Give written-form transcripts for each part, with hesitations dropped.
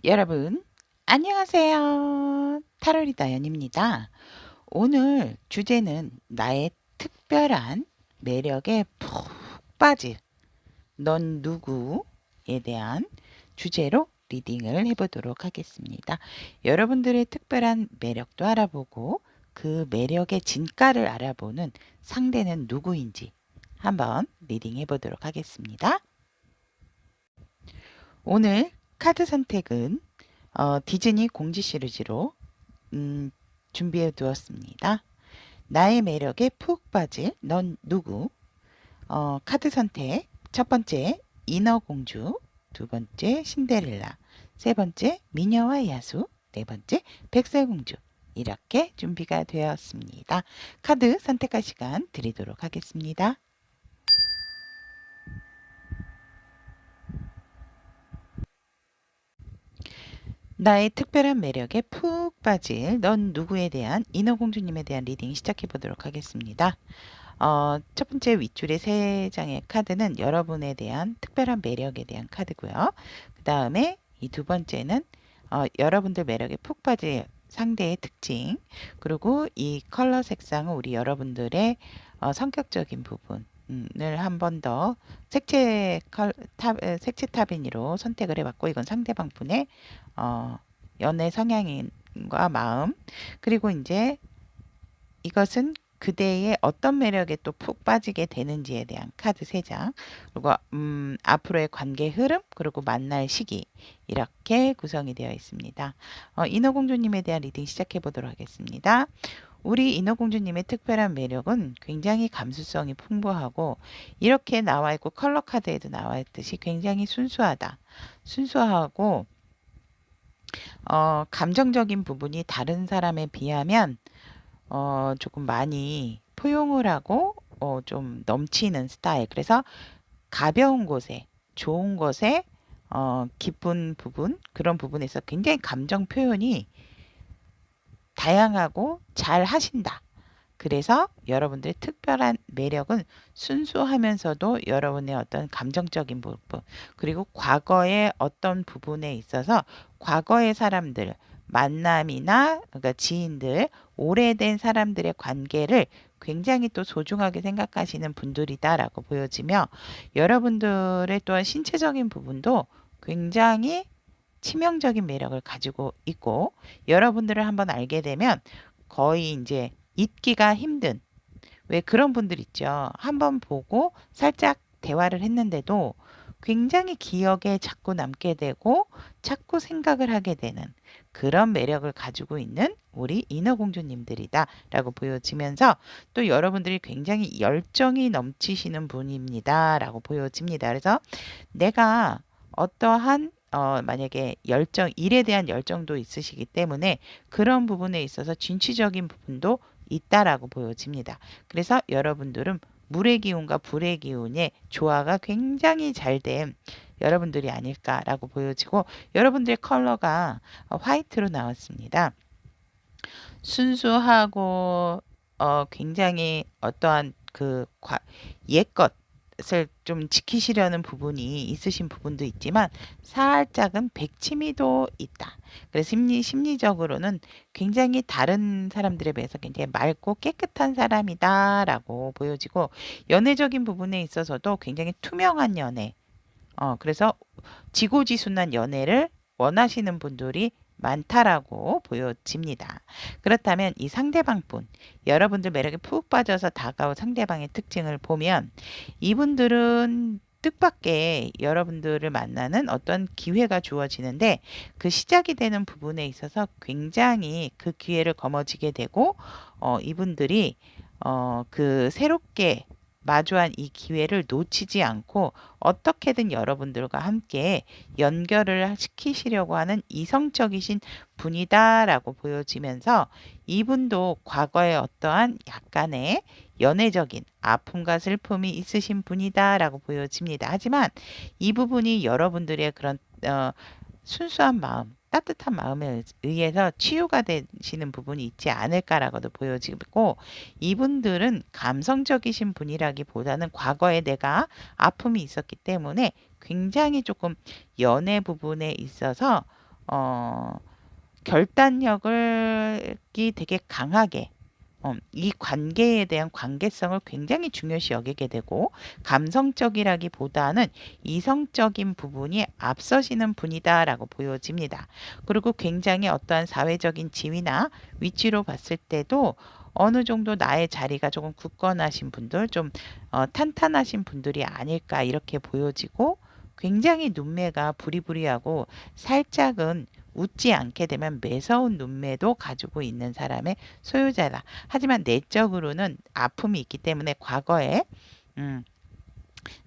여러분, 안녕하세요. 타로리다 연입니다. 오늘 주제는 나의 특별한 매력에 푹 빠질 넌 누구에 대한 주제로 리딩을 해보도록 하겠습니다. 여러분들의 특별한 매력도 알아보고 그 매력의 진가를 알아보는 상대는 누구인지 한번 리딩 해보도록 하겠습니다. 오늘 카드 선택은 디즈니 공지 시리즈로 준비해 두었습니다. 나의 매력에 푹 빠질 넌 누구? 카드 선택 첫 번째 인어공주, 두 번째 신데렐라, 세 번째 미녀와 야수, 네 번째 백설공주 이렇게 준비가 되었습니다. 카드 선택할 시간 드리도록 하겠습니다. 나의 특별한 매력에 푹 빠질 넌 누구에 대한 인어공주님에 대한 리딩 시작해 보도록 하겠습니다. 첫 번째 윗줄의 세 장의 카드는 여러분에 대한 특별한 매력에 대한 카드고요. 그 다음에 이 두 번째는 여러분들 매력에 푹 빠질 상대의 특징, 그리고 이 컬러 색상은 우리 여러분들의 성격적인 부분을 한 번 더 색채 타빈이로 선택을 해봤고, 이건 상대방 분의 연애 성향과 마음, 그리고 이제 이것은 그대의 어떤 매력에 또 푹 빠지게 되는지에 대한 카드 3장, 그리고 앞으로의 관계 흐름, 그리고 만날 시기 이렇게 구성이 되어 있습니다. 인어공주님에 대한 리딩 시작해 보도록 하겠습니다. 우리 인어공주님의 특별한 매력은 굉장히 감수성이 풍부하고, 이렇게 나와 있고 컬러 카드에도 나와 있듯이 굉장히 순수하다. 순수하고 감정적인 부분이 다른 사람에 비하면 조금 많이 포용을 하고 좀 넘치는 스타일. 그래서 가벼운 곳에, 좋은 것에 기쁜 부분, 그런 부분에서 굉장히 감정 표현이 다양하고 잘 하신다. 그래서 여러분들의 특별한 매력은 순수하면서도 여러분의 어떤 감정적인 부분, 그리고 과거의 어떤 부분에 있어서 과거의 사람들, 만남이나 그러니까 지인들, 오래된 사람들의 관계를 굉장히 또 소중하게 생각하시는 분들이다라고 보여지며, 여러분들의 또한 신체적인 부분도 굉장히 치명적인 매력을 가지고 있고, 여러분들을 한번 알게 되면 거의 이제 잊기가 힘든, 왜 그런 분들 있죠. 한번 보고 살짝 대화를 했는데도 굉장히 기억에 자꾸 남게 되고 자꾸 생각을 하게 되는 그런 매력을 가지고 있는 우리 인어공주님들이다라고 보여지면서, 또 여러분들이 굉장히 열정이 넘치시는 분입니다라고 보여집니다. 그래서 내가 어떠한 만약에 일에 대한 열정도 있으시기 때문에 그런 부분에 있어서 진취적인 부분도 있다라고 보여집니다. 그래서 여러분들은 물의 기운과 불의 기운의 조화가 굉장히 잘 된 여러분들이 아닐까라고 보여지고, 여러분들의 컬러가 화이트로 나왔습니다. 순수하고 굉장히 어떠한 옛것을 좀 지키시려는 부분이 있으신 부분도 있지만 살짝은 백치미도 있다. 그래서 심리적으로는 굉장히 다른 사람들에 비해서 굉장히 맑고 깨끗한 사람이다라고 보여지고, 연애적인 부분에 있어서도 굉장히 투명한 연애. 그래서 지고지순한 연애를 원하시는 분들이 많다라고 보여집니다. 그렇다면 이 상대방분, 여러분들 매력에 푹 빠져서 다가올 상대방의 특징을 보면, 이분들은 뜻밖의 여러분들을 만나는 어떤 기회가 주어지는데, 그 시작이 되는 부분에 있어서 굉장히 그 기회를 거머쥐게 되고, 이분들이 그 새롭게 마주한 이 기회를 놓치지 않고 어떻게든 여러분들과 함께 연결을 시키시려고 하는 이성적이신 분이다라고 보여지면서, 이분도 과거에 어떠한 약간의 연애적인 아픔과 슬픔이 있으신 분이다라고 보여집니다. 하지만 이 부분이 여러분들의 그런 순수한 마음, 따뜻한 마음에 의해서 치유가 되시는 부분이 있지 않을까라고도 보여지고, 이분들은 감성적이신 분이라기보다는 과거에 내가 아픔이 있었기 때문에 굉장히 조금 연애 부분에 있어서 어, 결단력이 되게 강하게 이 관계에 대한 관계성을 굉장히 중요시 여기게 되고 감성적이라기보다는 이성적인 부분이 앞서시는 분이다라고 보여집니다. 그리고 굉장히 어떠한 사회적인 지위나 위치로 봤을 때도 어느 정도 나의 자리가 조금 굳건하신 분들, 좀 탄탄하신 분들이 아닐까 이렇게 보여지고 굉장히 눈매가 부리부리하고 살짝은 웃지 않게 되면 매서운 눈매도 가지고 있는 사람의 소유자다. 하지만 내적으로는 아픔이 있기 때문에 과거에 음,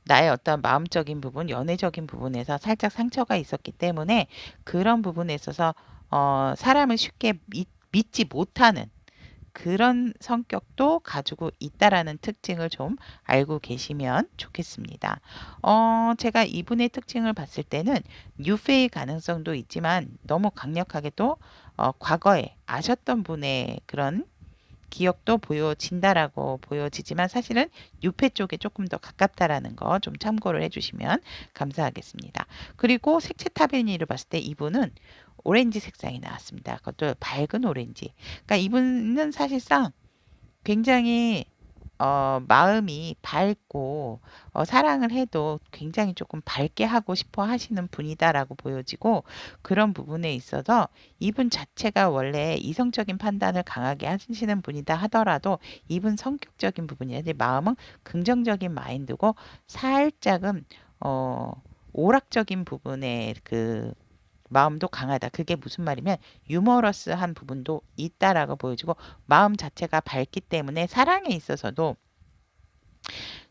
나의 어떤 마음적인 부분, 연애적인 부분에서 살짝 상처가 있었기 때문에 그런 부분에 있어서 사람을 쉽게 믿지 못하는 그런 성격도 가지고 있다라는 특징을 좀 알고 계시면 좋겠습니다. 제가 이분의 특징을 봤을 때는 뉴페의 가능성도 있지만 너무 강력하게 또 과거에 아셨던 분의 그런 기억도 보여진다라고 보여지지만 사실은 뉴페 쪽에 조금 더 가깝다라는 거 좀 참고를 해주시면 감사하겠습니다. 그리고 색채 타변이를 봤을 때 이분은 오렌지 색상이 나왔습니다. 그것도 밝은 오렌지. 그러니까 이분은 사실상 굉장히 마음이 밝고 사랑을 해도 굉장히 조금 밝게 하고 싶어 하시는 분이다라고 보여지고 그런 부분에 있어서 이분 자체가 원래 이성적인 판단을 강하게 하시는 분이다 하더라도 이분 성격적인 부분이나 마음은 긍정적인 마인드고 살짝은 어, 오락적인 부분에 그 마음도 강하다. 그게 무슨 말이면 유머러스한 부분도 있다라고 보여지고 마음 자체가 밝기 때문에 사랑에 있어서도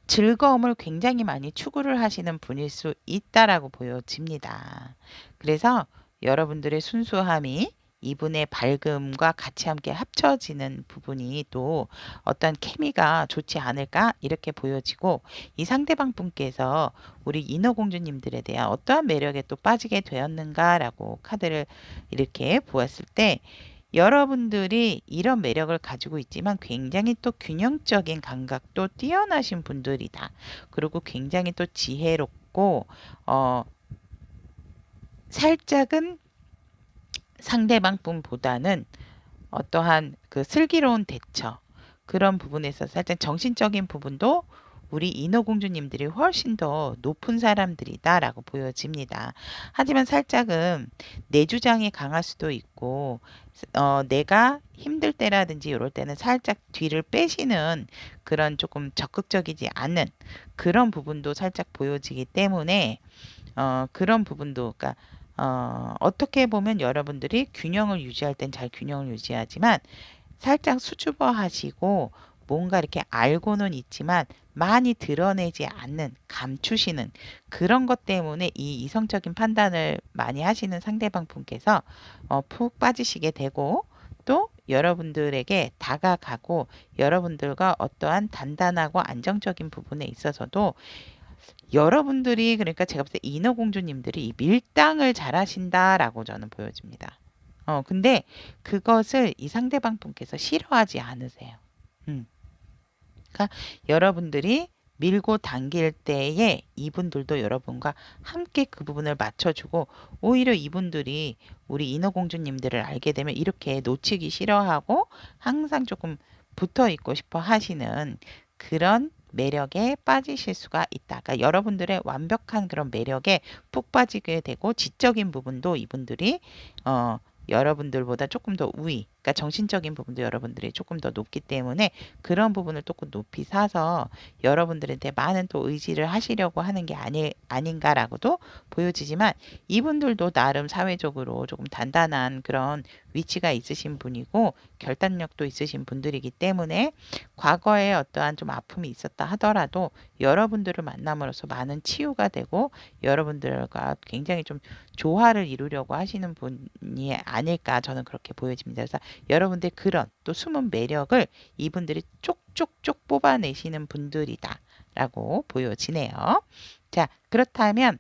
즐거움을 굉장히 많이 추구를 하시는 분일 수 있다라고 보여집니다. 그래서 여러분들의 순수함이 이분의 밝음과 같이 함께 합쳐지는 부분이 또 어떤 케미가 좋지 않을까 이렇게 보여지고 이 상대방 분께서 우리 인어공주님들에 대한 어떠한 매력에 또 빠지게 되었는가라고 카드를 이렇게 보았을 때 여러분들이 이런 매력을 가지고 있지만 굉장히 또 균형적인 감각도 뛰어나신 분들이다. 그리고 굉장히 또 지혜롭고 살짝은 상대방 분보다는 어떠한 그 슬기로운 대처 그런 부분에서 살짝 정신적인 부분도 우리 인어공주님들이 훨씬 더 높은 사람들이다라고 보여집니다. 하지만 살짝은 내 주장이 강할 수도 있고 내가 힘들 때라든지 이럴 때는 살짝 뒤를 빼시는 그런 조금 적극적이지 않은 그런 부분도 살짝 보여지기 때문에 그런 부분도 그러니까 어떻게 보면 여러분들이 균형을 유지할 땐 잘 균형을 유지하지만 살짝 수줍어 하시고 뭔가 이렇게 알고는 있지만 많이 드러내지 않는 감추시는 그런 것 때문에 이 이성적인 판단을 많이 하시는 상대방 분께서 푹 빠지시게 되고 또 여러분들에게 다가가고 여러분들과 어떠한 단단하고 안정적인 부분에 있어서도 여러분들이 그러니까 제가 볼 때 인어공주님들이 이 밀당을 잘하신다라고 저는 보여집니다. 근데 그것을 이 상대방 분께서 싫어하지 않으세요. 음. 그러니까 여러분들이 밀고 당길 때에 이분들도 여러분과 함께 그 부분을 맞춰주고 오히려 이분들이 우리 인어공주님들을 알게 되면 이렇게 놓치기 싫어하고 항상 조금 붙어 있고 싶어 하시는 그런 매력에 빠지실 수가 있다. 그러니까 여러분들의 완벽한 그런 매력에 푹 빠지게 되고 지적인 부분도 이분들이 여러분들보다 조금 더 우위, 그러니까 정신적인 부분도 여러분들이 조금 더 높기 때문에 그런 부분을 조금 높이 사서 여러분들한테 많은 또 의지를 하시려고 하는 게 아닌가라고도 보여지지만 이분들도 나름 사회적으로 조금 단단한 그런 위치가 있으신 분이고 결단력도 있으신 분들이기 때문에 과거에 어떠한 좀 아픔이 있었다 하더라도 여러분들을 만남으로써 많은 치유가 되고 여러분들과 굉장히 좀 조화를 이루려고 하시는 분이 아닐까 저는 그렇게 보여집니다. 그래서 여러분들 그런 또 숨은 매력을 이분들이 쪽쪽쪽 뽑아내시는 분들이다라고 보여지네요. 자, 그렇다면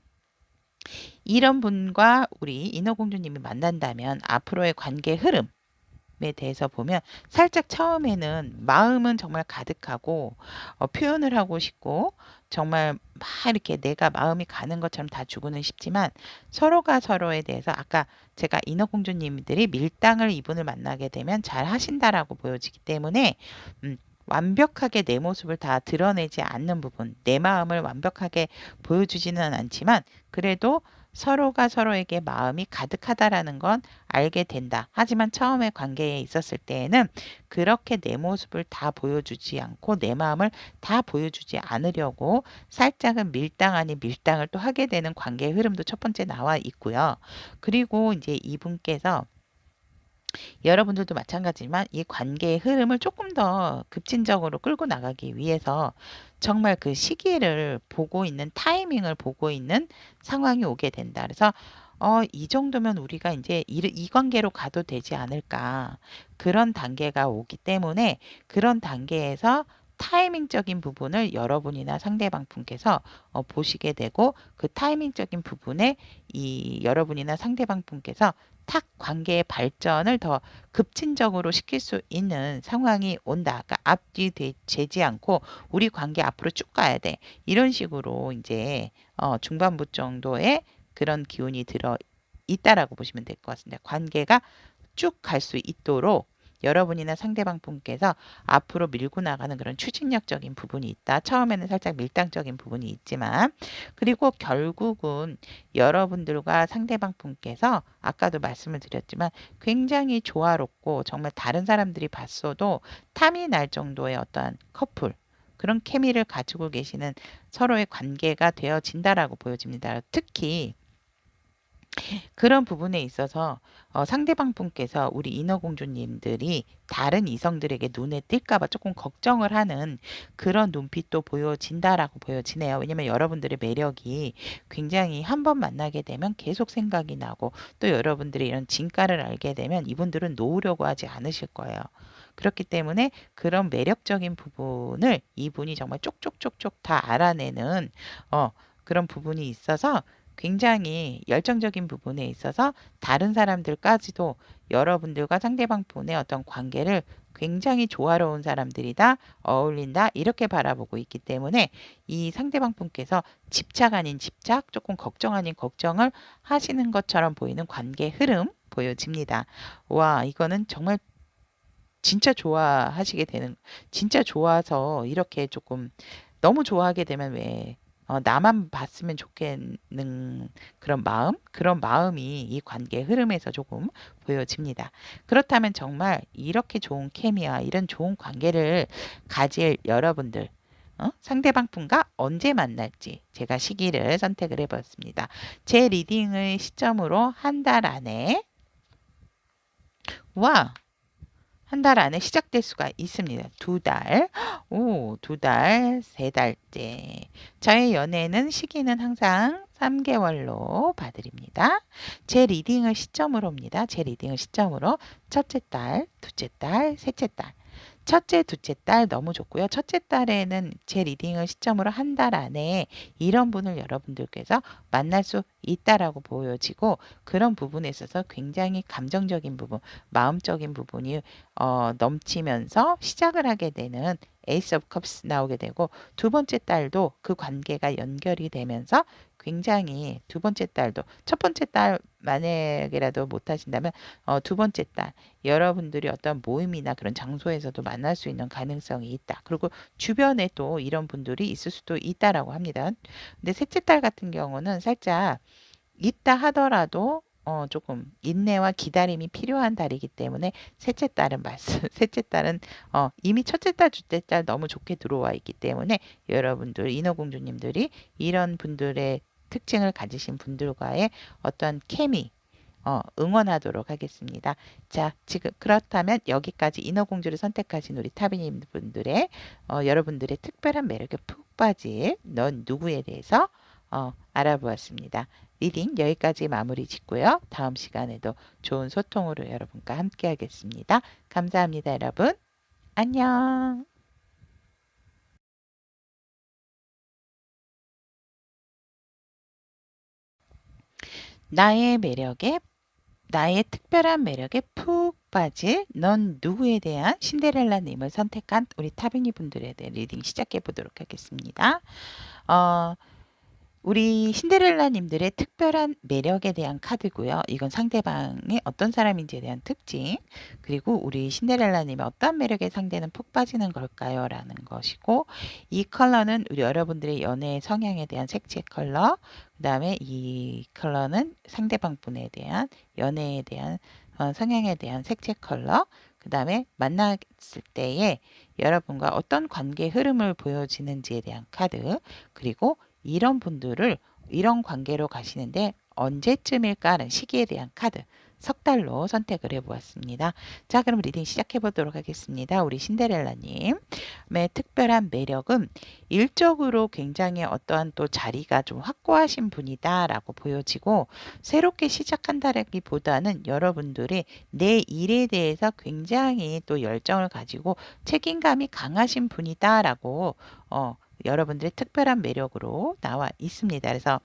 이런 분과 우리 인어공주님이 만난다면 앞으로의 관계 흐름 대해서 보면 살짝 처음에는 마음은 정말 가득하고 표현을 하고 싶고 정말 막 이렇게 내가 마음이 가는 것처럼 다 주고는 싶지만 서로가 서로에 대해서 아까 제가 인어공주님들이 밀당을 이분을 만나게 되면 잘 하신다라고 보여지기 때문에 음, 완벽하게 내 모습을 다 드러내지 않는 부분, 내 마음을 완벽하게 보여주지는 않지만 그래도 서로가 서로에게 마음이 가득하다라는 건 알게 된다. 하지만 처음에 관계에 있었을 때에는 그렇게 내 모습을 다 보여주지 않고 내 마음을 다 보여주지 않으려고 살짝은 밀당 아닌 밀당을 또 하게 되는 관계의 흐름도 첫 번째 나와 있고요. 그리고 이제 이분께서 여러분들도 마찬가지지만 이 관계의 흐름을 조금 더 급진적으로 끌고 나가기 위해서 정말 그 시기를 보고 있는 타이밍을 보고 있는 상황이 오게 된다. 그래서 이 정도면 우리가 이제 이 관계로 가도 되지 않을까. 그런 단계가 오기 때문에 그런 단계에서 타이밍적인 부분을 여러분이나 상대방 분께서 보시게 되고 그 타이밍적인 부분에 이 여러분이나 상대방 분께서 탁 관계의 발전을 더 급진적으로 시킬 수 있는 상황이 온다. 그러니까 앞뒤 재지 않고 우리 관계 앞으로 쭉 가야 돼. 이런 식으로 이제 중반부 정도의 그런 기운이 들어 있다라고 보시면 될 것 같습니다. 관계가 쭉 갈 수 있도록 여러분이나 상대방 분께서 앞으로 밀고 나가는 그런 추진력적인 부분이 있다. 처음에는 살짝 밀당적인 부분이 있지만 그리고 결국은 여러분들과 상대방 분께서 아까도 말씀을 드렸지만 굉장히 조화롭고 정말 다른 사람들이 봤어도 탐이 날 정도의 어떠한 커플 그런 케미를 가지고 계시는 서로의 관계가 되어진다라고 보여집니다. 특히 그런 부분에 있어서 상대방 분께서 우리 인어공주님들이 다른 이성들에게 눈에 띌까 봐 조금 걱정을 하는 그런 눈빛도 보여진다라고 보여지네요. 왜냐면 여러분들의 매력이 굉장히 한 번 만나게 되면 계속 생각이 나고 또 여러분들이 이런 진가를 알게 되면 이분들은 놓으려고 하지 않으실 거예요. 그렇기 때문에 그런 매력적인 부분을 이분이 정말 쪽쪽쪽쪽 다 알아내는 그런 부분이 있어서 굉장히 열정적인 부분에 있어서 다른 사람들까지도 여러분들과 상대방 분의 어떤 관계를 굉장히 조화로운 사람들이다, 어울린다, 이렇게 바라보고 있기 때문에 이 상대방 분께서 집착 아닌 집착, 조금 걱정 아닌 걱정을 하시는 것처럼 보이는 관계 흐름 보여집니다. 와, 이거는 정말 진짜 좋아하시게 되는, 진짜 좋아서 이렇게 조금 너무 좋아하게 되면 왜 나만 봤으면 좋겠는 그런 마음, 그런 마음이 이 관계 흐름에서 조금 보여집니다. 그렇다면 정말 이렇게 좋은 케미와 이런 좋은 관계를 가질 여러분들, 상대방 분과 언제 만날지 제가 시기를 선택을 해봤습니다. 제 리딩의 시점으로 한 달 안에 와, 한 달 안에 시작될 수가 있습니다. 두 달, 오, 두 달, 세 달째. 저의 연애는 시기는 항상 3개월로 봐드립니다. 제 리딩을 시점으로입니다. 제 리딩을 시점으로 첫째 달, 둘째 달, 셋째 달. 첫째, 둘째 달 너무 좋고요. 첫째 달에는 제 리딩을 시점으로 한 달 안에 이런 분을 여러분들께서 만날 수 있다라고 보여지고 그런 부분에 있어서 굉장히 감정적인 부분, 마음적인 부분이 넘치면서 시작을 하게 되는 에이스 오브 컵스 나오게 되고 두 번째 달도 그 관계가 연결이 되면서 굉장히 두 번째 달도 첫 번째 달 만약에라도 못 하신다면 두 번째 달 여러분들이 어떤 모임이나 그런 장소에서도 만날 수 있는 가능성이 있다. 그리고 주변에 또 이런 분들이 있을 수도 있다라고 합니다. 근데 셋째 달 같은 경우는 살짝 있다 하더라도 조금 인내와 기다림이 필요한 달이기 때문에 셋째 달은 말씀, 셋째 달은 이미 첫째 달, 둘째 달 너무 좋게 들어와 있기 때문에 여러분들 인어공주님들이 이런 분들의 특징을 가지신 분들과의 어떤 케미 응원하도록 하겠습니다. 자, 지금 그렇다면 여기까지 인어공주를 선택하신 우리 타비님 분들의 여러분들의 특별한 매력에 푹 빠질 넌 누구에 대해서 알아보았습니다. 리딩 여기까지 마무리 짓고요. 다음 시간에도 좋은 소통으로 여러분과 함께 하겠습니다. 감사합니다, 여러분. 안녕. 나의 매력에, 나의 특별한 매력에 푹 빠질 넌 누구에 대한 신데렐라님을 선택한 우리 타비니 분들에 대한 리딩 시작해 보도록 하겠습니다. 어, 우리 신데렐라님들의 특별한 매력에 대한 카드고요. 이건 상대방이 어떤 사람인지에 대한 특징, 그리고 우리 신데렐라님의 어떤 매력에 상대는 푹 빠지는 걸까요? 라는 것이고, 이 컬러는 우리 여러분들의 연애 성향에 대한 색채 컬러, 그 다음에 이 컬러는 상대방 분에 대한 연애에 대한 성향에 대한 색채 컬러, 그 다음에 만났을 때에 여러분과 어떤 관계 흐름을 보여지는지에 대한 카드, 그리고 이런 분들을 이런 관계로 가시는데 언제쯤일까라는 시기에 대한 카드 석 달로 선택을 해보았습니다. 자, 그럼 리딩 시작해 보도록 하겠습니다. 우리 신데렐라님의 특별한 매력은 일적으로 굉장히 어떠한 또 자리가 좀 확고하신 분이다라고 보여지고, 새롭게 시작한다기보다는 여러분들이 내 일에 대해서 굉장히 또 열정을 가지고 책임감이 강하신 분이다라고 여러분들의 특별한 매력으로 나와 있습니다. 그래서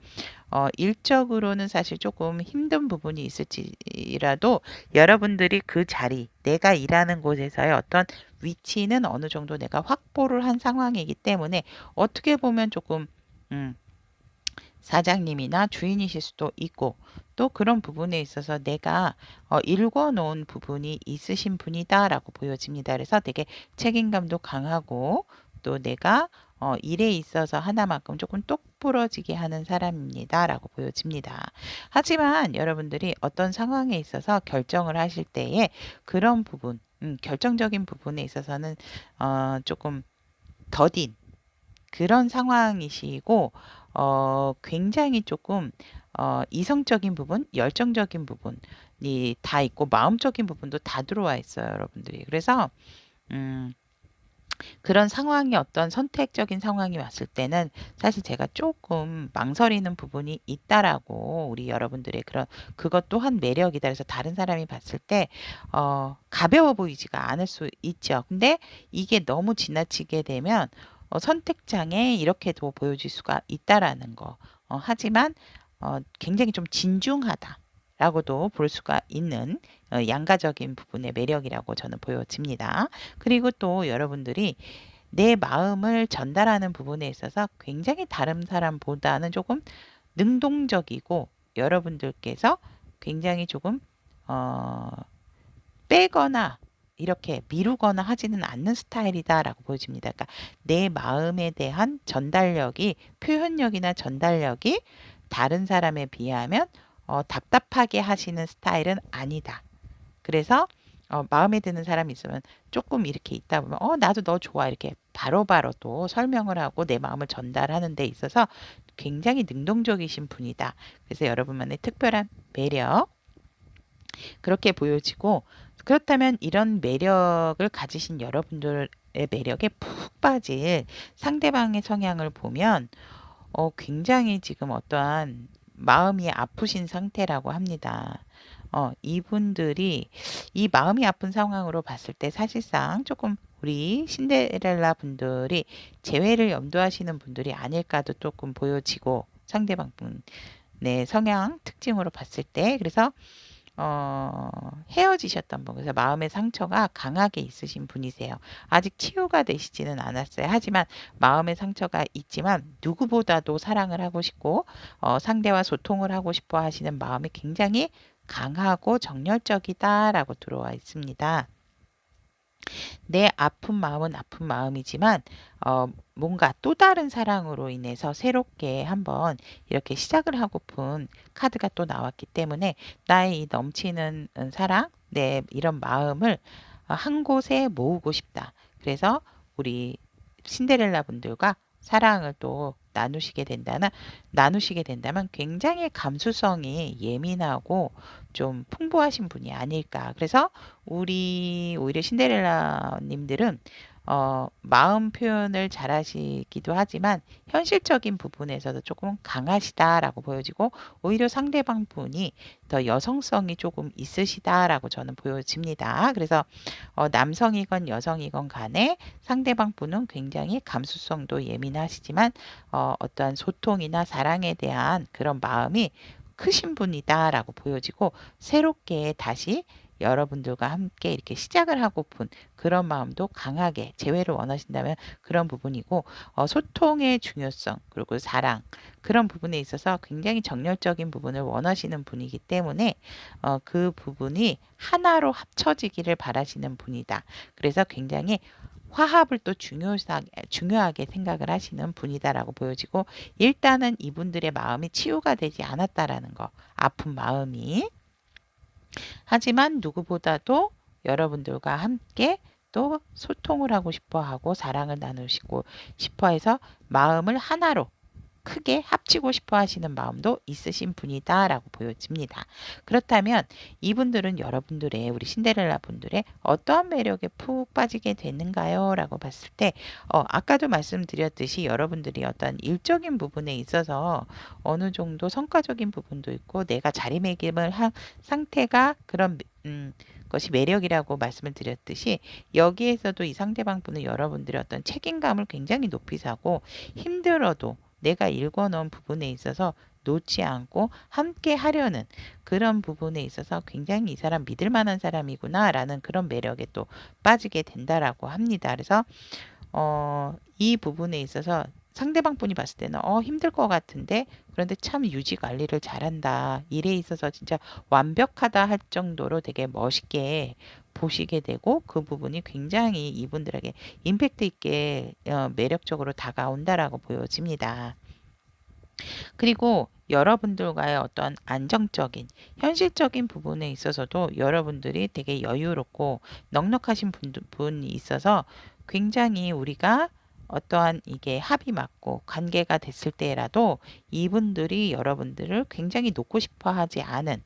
일적으로는 사실 조금 힘든 부분이 있을지라도 여러분들이 그 자리, 내가 일하는 곳에서의 어떤 위치는 어느 정도 내가 확보를 한 상황이기 때문에 어떻게 보면 조금 사장님이나 주인이실 수도 있고, 또 그런 부분에 있어서 내가 읽어놓은 부분이 있으신 분이다라고 보여집니다. 그래서 되게 책임감도 강하고, 또 내가 일에 있어서 하나만큼 조금 똑부러지게 하는 사람입니다라고 보여집니다. 하지만 여러분들이 어떤 상황에 있어서 결정을 하실 때에 그런 부분, 결정적인 부분에 있어서는 조금 더딘 그런 상황이시고, 굉장히 조금 이성적인 부분, 열정적인 부분이 다 있고 마음적인 부분도 다 들어와 있어요, 여러분들이. 그래서 그런 상황이 어떤 선택적인 상황이 왔을 때는 사실 제가 조금 망설이는 부분이 있다라고, 우리 여러분들의 그것 또한 매력이다. 그래서 다른 사람이 봤을 때 가벼워 보이지가 않을 수 있죠. 근데 이게 너무 지나치게 되면 선택장애 이렇게도 보여질 수가 있다라는 거. 하지만 굉장히 좀 진중하다. 라고도 볼 수가 있는 양가적인 부분의 매력이라고 저는 보여집니다. 그리고 또 여러분들이 내 마음을 전달하는 부분에 있어서 굉장히 다른 사람보다는 조금 능동적이고, 여러분들께서 굉장히 조금 빼거나 이렇게 미루거나 하지는 않는 스타일이다라고 보여집니다. 그러니까 내 마음에 대한 전달력이, 표현력이나 전달력이 다른 사람에 비하면 답답하게 하시는 스타일은 아니다. 그래서 마음에 드는 사람이 있으면 조금 이렇게 있다 보면 나도 너 좋아 이렇게 바로바로 또 설명을 하고 내 마음을 전달하는 데 있어서 굉장히 능동적이신 분이다. 그래서 여러분만의 특별한 매력 그렇게 보여지고, 그렇다면 이런 매력을 가지신 여러분들의 매력에 푹 빠질 상대방의 성향을 보면 굉장히 지금 어떠한 마음이 아프신 상태라고 합니다. 이분들이 이 마음이 아픈 상황으로 봤을 때 사실상 조금 우리 신데렐라 분들이 재회를 염두하시는 분들이 아닐까도 조금 보여지고, 상대방 분의 성향 특징으로 봤을 때. 그래서 헤어지셨던 분, 그래서 마음의 상처가 강하게 있으신 분이세요. 아직 치유가 되시지는 않았어요. 하지만 마음의 상처가 있지만 누구보다도 사랑을 하고 싶고 상대와 소통을 하고 싶어 하시는 마음이 굉장히 강하고 정열적이다라고 들어와 있습니다. 내 아픈 마음은 아픈 마음이지만 뭔가 또 다른 사랑으로 인해서 새롭게 한번 이렇게 시작을 하고픈 카드가 또 나왔기 때문에 나의 이 넘치는 사랑, 내 이런 마음을 한 곳에 모으고 싶다. 그래서 우리 신데렐라 분들과 사랑을 또 나누시게 된다면 굉장히 감수성이 예민하고 좀 풍부하신 분이 아닐까. 그래서 오히려 신데렐라님들은 마음 표현을 잘하시기도 하지만 현실적인 부분에서도 조금 강하시다라고 보여지고, 오히려 상대방 분이 더 여성성이 조금 있으시다라고 저는 보여집니다. 그래서 남성이건 여성이건 간에 상대방 분은 굉장히 감수성도 예민하시지만 어떠한 소통이나 사랑에 대한 그런 마음이 크신 분이다라고 보여지고, 새롭게 다시 여러분들과 함께 이렇게 시작을 하고픈 그런 마음도 강하게 재회를 원하신다면 그런 부분이고, 소통의 중요성 그리고 사랑 그런 부분에 있어서 굉장히 정열적인 부분을 원하시는 분이기 때문에 그 부분이 하나로 합쳐지기를 바라시는 분이다. 그래서 굉장히 화합을 또 중요하게 생각을 하시는 분이다라고 보여지고, 일단은 이분들의 마음이 치유가 되지 않았다라는 거, 아픈 마음이. 하지만 누구보다도 여러분들과 함께 또 소통을 하고 싶어 하고 사랑을 나누시고 싶어 해서 마음을 하나로 크게 합치고 싶어 하시는 마음도 있으신 분이다라고 보여집니다. 그렇다면 이분들은 여러분들의, 우리 신데렐라 분들의 어떠한 매력에 푹 빠지게 되는가요? 라고 봤을 때 아까도 말씀드렸듯이 여러분들이 어떤 일적인 부분에 있어서 어느 정도 성과적인 부분도 있고 내가 자리매김을 한 상태가 그런 것이 매력이라고 말씀을 드렸듯이, 여기에서도 이 상대방 분은 여러분들의 어떤 책임감을 굉장히 높이 사고 힘들어도 내가 일궈놓은 부분에 있어서 놓지 않고 함께 하려는 그런 부분에 있어서 굉장히 이 사람 믿을 만한 사람이구나라는 그런 매력에 또 빠지게 된다라고 합니다. 그래서 이 부분에 있어서 상대방 분이 봤을 때는 힘들 것 같은데 그런데 참 유지 관리를 잘한다. 일에 있어서 진짜 완벽하다 할 정도로 되게 멋있게 보시게 되고, 그 부분이 굉장히 이분들에게 임팩트 있게 매력적으로 다가온다라고 보여집니다. 그리고 여러분들과의 어떤 안정적인 현실적인 부분에 있어서도 여러분들이 되게 여유롭고 넉넉하신 분이 있어서 굉장히 우리가 어떠한 이게 합이 맞고 관계가 됐을 때라도 이분들이 여러분들을 굉장히 놓고 싶어 하지 않은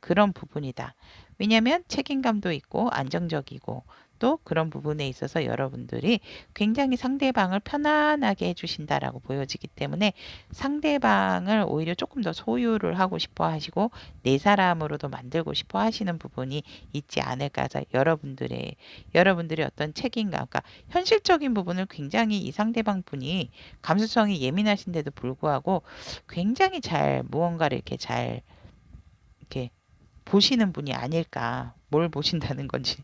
그런 부분이다. 왜냐하면 책임감도 있고 안정적이고 또 그런 부분에 있어서 여러분들이 굉장히 상대방을 편안하게 해주신다라고 보여지기 때문에 상대방을 오히려 조금 더 소유를 하고 싶어 하시고 내 사람으로도 만들고 싶어 하시는 부분이 있지 않을까 해서 여러분들의 어떤 책임감, 그러니까 현실적인 부분을 굉장히 이 상대방 분이 감수성이 예민하신데도 불구하고 굉장히 잘 무언가를 이렇게 잘 이렇게 보시는 분이 아닐까. 뭘 보신다는 건지.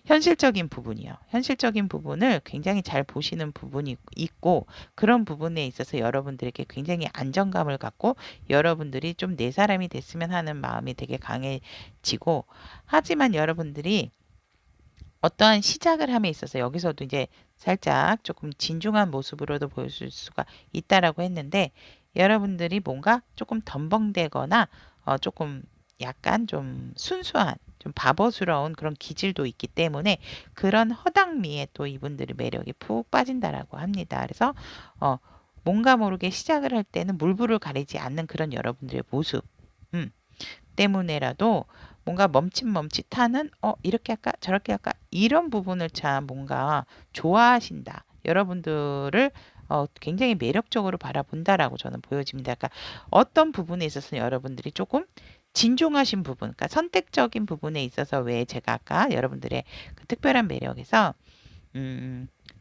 현실적인 부분이요. 현실적인 부분을 굉장히 잘 보시는 부분이 있고, 그런 부분에 있어서 여러분들에게 굉장히 안정감을 갖고 여러분들이 좀 내 사람이 됐으면 하는 마음이 되게 강해지고, 하지만 여러분들이 어떠한 시작을 함에 있어서 여기서도 이제 살짝 조금 진중한 모습으로도 보여줄 수가 있다라고 했는데, 여러분들이 뭔가 조금 덤벙대거나 조금 약간 좀 순수한 좀 바보스러운 그런 기질도 있기 때문에 그런 허당미에 또 이분들의 매력이 푹 빠진다라고 합니다. 그래서 어, 뭔가 모르게 시작을 할 때는 물불을 가리지 않는 그런 여러분들의 모습 때문에라도 뭔가 멈칫멈칫하는 이렇게 할까 저렇게 할까 이런 부분을 참 뭔가 좋아하신다. 여러분들을 굉장히 매력적으로 바라본다라고 저는 보여집니다. 그러니까 어떤 부분에 있어서 여러분들이 조금 진중하신 부분, 그러니까 선택적인 부분에 있어서 왜 제가 아까 여러분들의 그 특별한 매력에서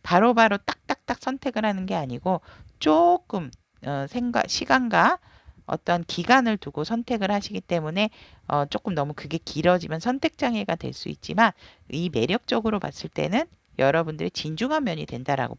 바로바로 딱딱딱 선택을 하는 게 아니고 조금 시간과 어떤 기간을 두고 선택을 하시기 때문에 조금 너무 그게 길어지면 선택 장애가 될 수 있지만, 이 매력적으로 봤을 때는 여러분들의 진중한 면이 된다라고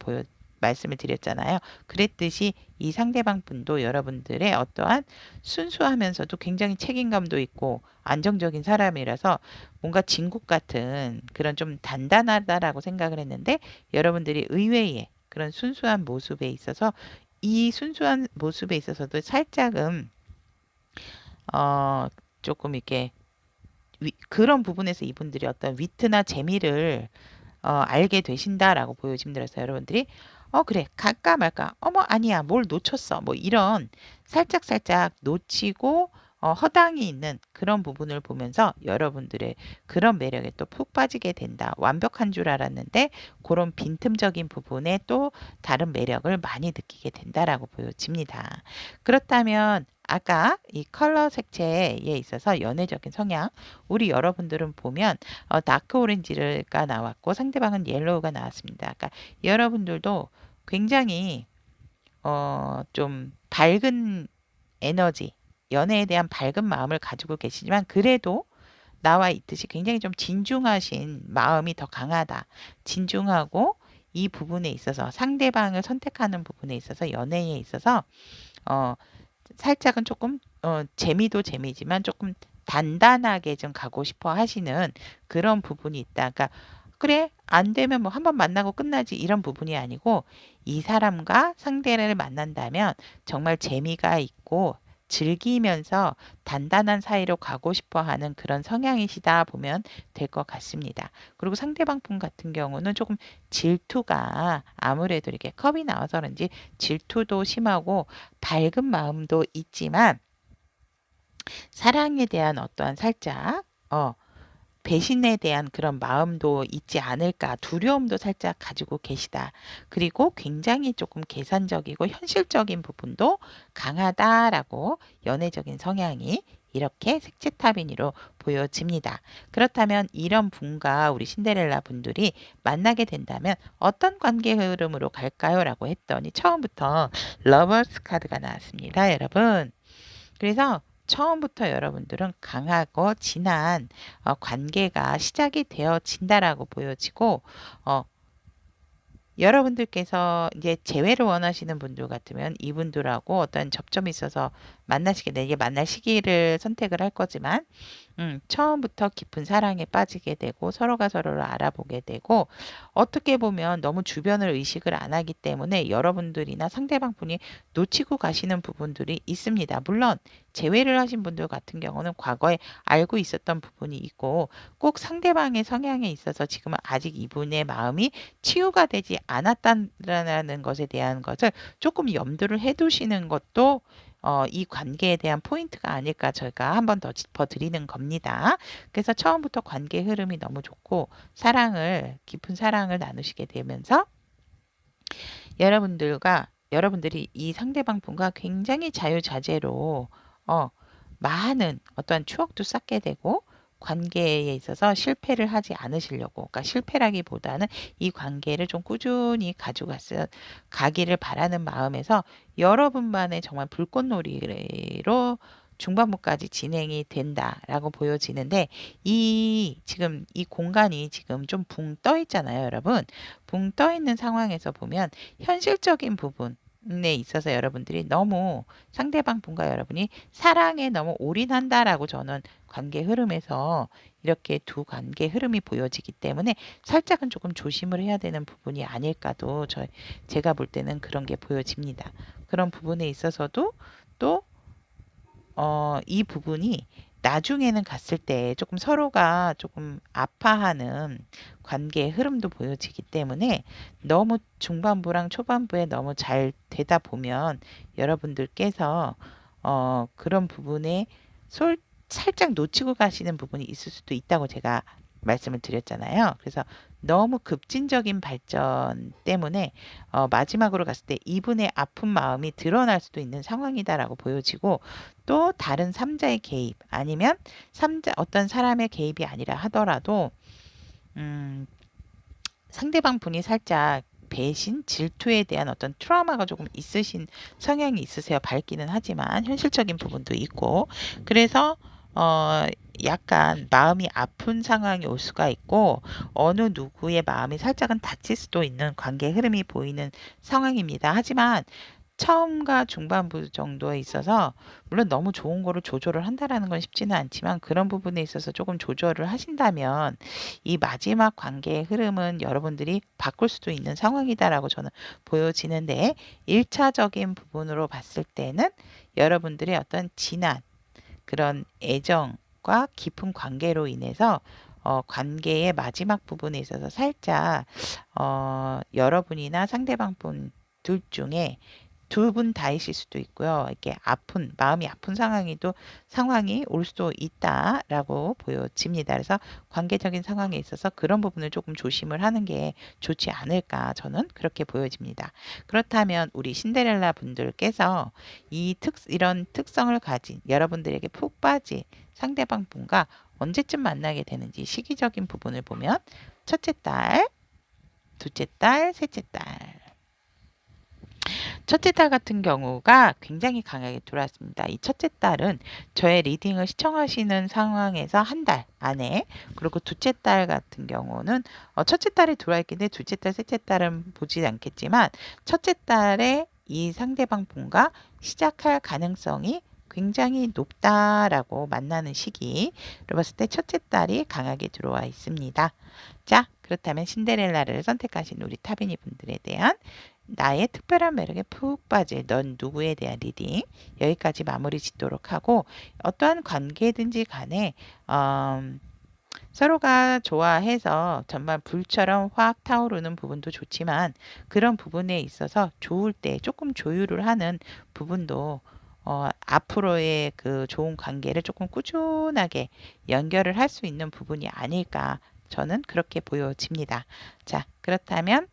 말씀을 드렸잖아요. 그랬듯이 이 상대방 분도 여러분들의 어떠한 순수하면서도 굉장히 책임감도 있고 안정적인 사람이라서 뭔가 진국 같은 그런 좀 단단하다라고 생각을 했는데, 여러분들이 의외의 그런 순수한 모습에 있어서 이 순수한 모습에 있어서도 살짝은 어 조금 이렇게 그런 부분에서 이분들이 어떤 위트나 재미를 알게 되신다라고 보여집니다. 그래서 여러분들이 그래 갈까 말까 어머 아니야 뭘 놓쳤어 뭐 이런 살짝살짝 놓치고 허당이 있는 그런 부분을 보면서 여러분들의 그런 매력에 또 푹 빠지게 된다. 완벽한 줄 알았는데 그런 빈틈적인 부분에 또 다른 매력을 많이 느끼게 된다라고 보여집니다. 그렇다면 아까 이 컬러 색채에 있어서 연애적인 성향, 우리 여러분들은 보면 다크 오렌지가 나왔고 상대방은 옐로우가 나왔습니다. 그러니까 여러분들도 굉장히 좀 밝은 에너지, 연애에 대한 밝은 마음을 가지고 계시지만 그래도 나와 있듯이 굉장히 좀 진중하신 마음이 더 강하다. 진중하고 이 부분에 있어서 상대방을 선택하는 부분에 있어서 연애에 있어서 어 살짝은 조금 재미도 재미지만 조금 단단하게 좀 가고 싶어 하시는 그런 부분이 있다. 그러니까 그래 안 되면 뭐 한번 만나고 끝나지 이런 부분이 아니고 이 사람과 상대를 만난다면 정말 재미가 있고 즐기면서 단단한 사이로 가고 싶어 하는 그런 성향이시다 보면 될 것 같습니다. 그리고 상대방 분 같은 경우는 조금 질투가 아무래도 이렇게 컵이 나와서 그런지 질투도 심하고 밝은 마음도 있지만 사랑에 대한 어떠한 살짝 배신에 대한 그런 마음도 있지 않을까 두려움도 살짝 가지고 계시다. 그리고 굉장히 조금 계산적이고 현실적인 부분도 강하다라고 연애적인 성향이 이렇게 색채타비니로 보여집니다. 그렇다면 이런 분과 우리 신데렐라 분들이 만나게 된다면 어떤 관계 흐름으로 갈까요? 라고 했더니 처음부터 러버스 카드가 나왔습니다. 여러분. 그래서 처음부터 여러분들은 강하고 진한 관계가 시작이 되어진다라고 보여지고 어, 여러분들께서 이제 재회를 원하시는 분들 같으면 이분들하고 어떤 접점이 있어서 만나시게 되게 만날 시기를 선택을 할 거지만 처음부터 깊은 사랑에 빠지게 되고 서로가 서로를 알아보게 되고 어떻게 보면 너무 주변을 의식을 안 하기 때문에 여러분들이나 상대방 분이 놓치고 가시는 부분들이 있습니다. 물론 재회를 하신 분들 같은 경우는 과거에 알고 있었던 부분이 있고 꼭 상대방의 성향에 있어서 지금은 아직 이분의 마음이 치유가 되지 않았다는 것에 대한 것을 조금 염두를 해두시는 것도 이 관계에 대한 포인트가 아닐까 저희가 한 번 더 짚어드리는 겁니다. 그래서 처음부터 관계 흐름이 너무 좋고 깊은 사랑을 나누시게 되면서 여러분들이 이 상대방 분과 굉장히 자유자재로 많은 어떤 추억도 쌓게 되고 관계에 있어서 실패를 하지 않으시려고, 그러니까 실패라기보다는 이 관계를 좀 꾸준히 가기를 바라는 마음에서 여러분만의 정말 불꽃놀이로 중반부까지 진행이 된다라고 보여지는데 지금 이 공간이 지금 좀 붕 떠 있잖아요, 여러분. 붕 떠 있는 상황에서 보면 현실적인 부분에 있어서 여러분들이 너무 상대방 분과 여러분이 사랑에 너무 올인한다라고 저는 관계 흐름에서 이렇게 두 관계 흐름이 보여지기 때문에 살짝은 조금 조심을 해야 되는 부분이 아닐까도 제가 볼 때는 그런 게 보여집니다. 그런 부분에 있어서도 또 이 부분이 나중에는 갔을 때 조금 서로가 조금 아파하는 관계의 흐름도 보여지기 때문에 너무 중반부랑 초반부에 너무 잘 되다 보면 여러분들께서 그런 부분에 솔 살짝 놓치고 가시는 부분이 있을 수도 있다고 제가 말씀을 드렸잖아요. 그래서 너무 급진적인 발전 때문에 마지막으로 갔을 때 이분의 아픈 마음이 드러날 수도 있는 상황이다라고 보여지고 또 다른 삼자의 개입 아니면 어떤 사람의 개입이 아니라 하더라도 음, 상대방 분이 살짝 배신, 질투에 대한 어떤 트라우마가 조금 있으신 성향이 있으세요. 밝기는 하지만 현실적인 부분도 있고 그래서 약간 마음이 아픈 상황이 올 수가 있고 어느 누구의 마음이 살짝은 다칠 수도 있는 관계 흐름이 보이는 상황입니다. 하지만 처음과 중반부 정도에 있어서 물론 너무 좋은 거를 조절을 한다라는 건 쉽지는 않지만 그런 부분에 있어서 조금 조절을 하신다면 이 마지막 관계의 흐름은 여러분들이 바꿀 수도 있는 상황이다라고 저는 보여지는데 1차적인 부분으로 봤을 때는 여러분들의 어떤 진한 그런 애정과 깊은 관계로 인해서 관계의 마지막 부분에 있어서 살짝 여러분이나 상대방 분 둘 중에 두 분 다이실 수도 있고요. 이렇게 마음이 아픈 상황이 올 수도 있다라고 보여집니다. 그래서 관계적인 상황에 있어서 그런 부분을 조금 조심을 하는 게 좋지 않을까 저는 그렇게 보여집니다. 그렇다면 우리 신데렐라 분들께서 이런 특성을 가진 여러분들에게 푹 빠진 상대방 분과 언제쯤 만나게 되는지 시기적인 부분을 보면 첫째 달, 둘째 달, 셋째 달. 첫째 딸 같은 경우가 굉장히 강하게 들어왔습니다. 이 첫째 딸은 저의 리딩을 시청하시는 상황에서 한 달 안에, 그리고 둘째 딸 같은 경우는 첫째 딸이 들어와 있긴데 둘째 딸, 셋째 딸은 보지 않겠지만 첫째 딸의 이 상대방 분과 시작할 가능성이 굉장히 높다라고 만나는 시기로 봤을 때 첫째 딸이 강하게 들어와 있습니다. 자, 그렇다면 신데렐라를 선택하신 우리 타비니 분들에 대한 나의 특별한 매력에 푹 빠질 넌 누구에 대한 리딩 여기까지 마무리 짓도록 하고, 어떠한 관계든지 간에 서로가 좋아해서 정말 불처럼 확 타오르는 부분도 좋지만 그런 부분에 있어서 좋을 때 조금 조율을 하는 부분도 앞으로의 그 좋은 관계를 조금 꾸준하게 연결을 할 수 있는 부분이 아닐까, 저는 그렇게 보여집니다. 자, 그렇다면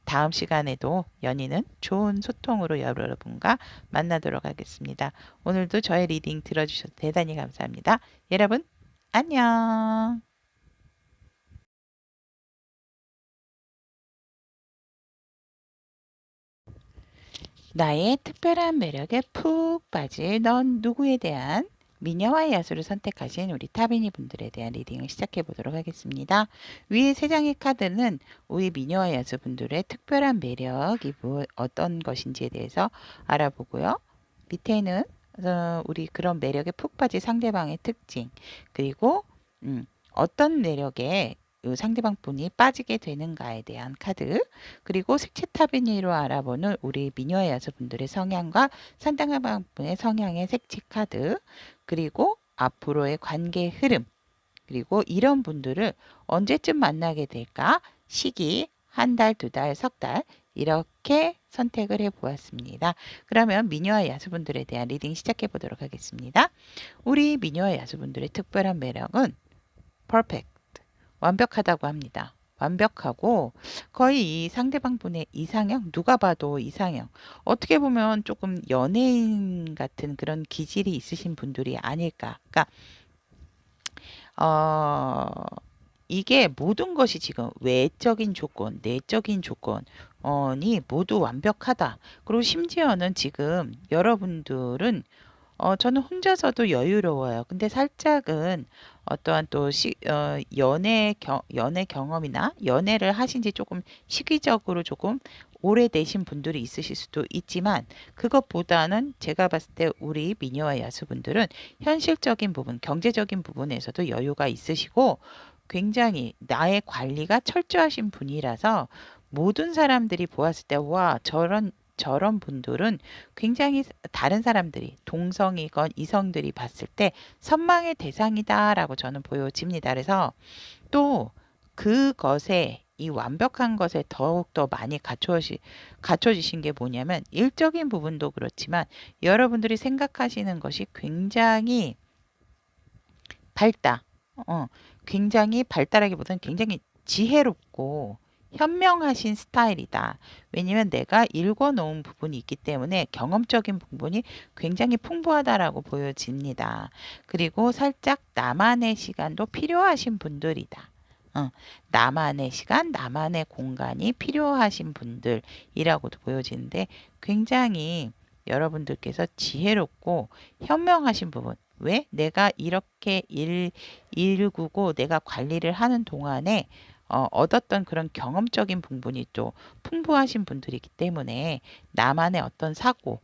다음 시간에도 연희는 좋은 소통으로 여러분과 만나도록 하겠습니다. 오늘도 저의 리딩 들어주셔서 대단히 감사합니다. 여러분, 안녕. 나의 특별한 매력에 푹 빠질 넌 누구에 대한 미녀와의 야수를 선택하신 우리 타비니 분들에 대한 리딩을 시작해 보도록 하겠습니다. 위에 세 장의 카드는 우리 미녀와의 야수 분들의 특별한 매력이 어떤 것인지에 대해서 알아보고요. 밑에는 우리 그런 매력에 푹 빠질 상대방의 특징, 그리고 어떤 매력에 상대방 분이 빠지게 되는가에 대한 카드, 그리고 색채 타비니로 알아보는 우리 미녀의 야수분들의 성향과 상대방 분의 성향의 색채 카드, 그리고 앞으로의 관계 흐름, 그리고 이런 분들을 언제쯤 만나게 될까? 시기, 한 달, 두 달, 석 달, 이렇게 선택을 해 보았습니다. 그러면 미녀와 야수분들에 대한 리딩 시작해 보도록 하겠습니다. 우리 미녀와 야수분들의 특별한 매력은 perfect, 완벽하다고 합니다. 완벽하고 거의 이 상대방 분의 이상형, 누가 봐도 이상형. 어떻게 보면 조금 연예인 같은 그런 기질이 있으신 분들이 아닐까. 그러니까 어, 이게 모든 것이 지금 외적인 조건, 내적인 조건이 모두 완벽하다. 그리고 심지어는 지금 여러분들은 저는 혼자서도 여유로워요. 근데 살짝은 어떠한 또 연애 경험이나 연애를 하신 지 조금 시기적으로 조금 오래되신 분들이 있으실 수도 있지만, 그것보다는 제가 봤을 때 우리 미녀와 야수분들은 현실적인 부분, 경제적인 부분에서도 여유가 있으시고 굉장히 나의 관리가 철저하신 분이라서 모든 사람들이 보았을 때, 와, 저런 분들은 굉장히 다른 사람들이 동성이건 이성들이 봤을 때 선망의 대상이다라고 저는 보여집니다. 그래서 또 그것에 이 완벽한 것에 더욱더 많이 갖춰지신 게 뭐냐면 일적인 부분도 그렇지만 여러분들이 생각하시는 것이 굉장히 밝다. 굉장히 밝다라기보다는 굉장히 지혜롭고 현명하신 스타일이다. 왜냐면 내가 읽어놓은 부분이 있기 때문에 경험적인 부분이 굉장히 풍부하다라고 보여집니다. 그리고 살짝 나만의 시간도 필요하신 분들이다. 나만의 시간, 나만의 공간이 필요하신 분들이라고도 보여지는데 굉장히 여러분들께서 지혜롭고 현명하신 부분. 왜? 내가 이렇게 일구고 내가 관리를 하는 동안에 얻었던 그런 경험적인 부분이 또 풍부하신 분들이기 때문에 나만의 어떤 사고,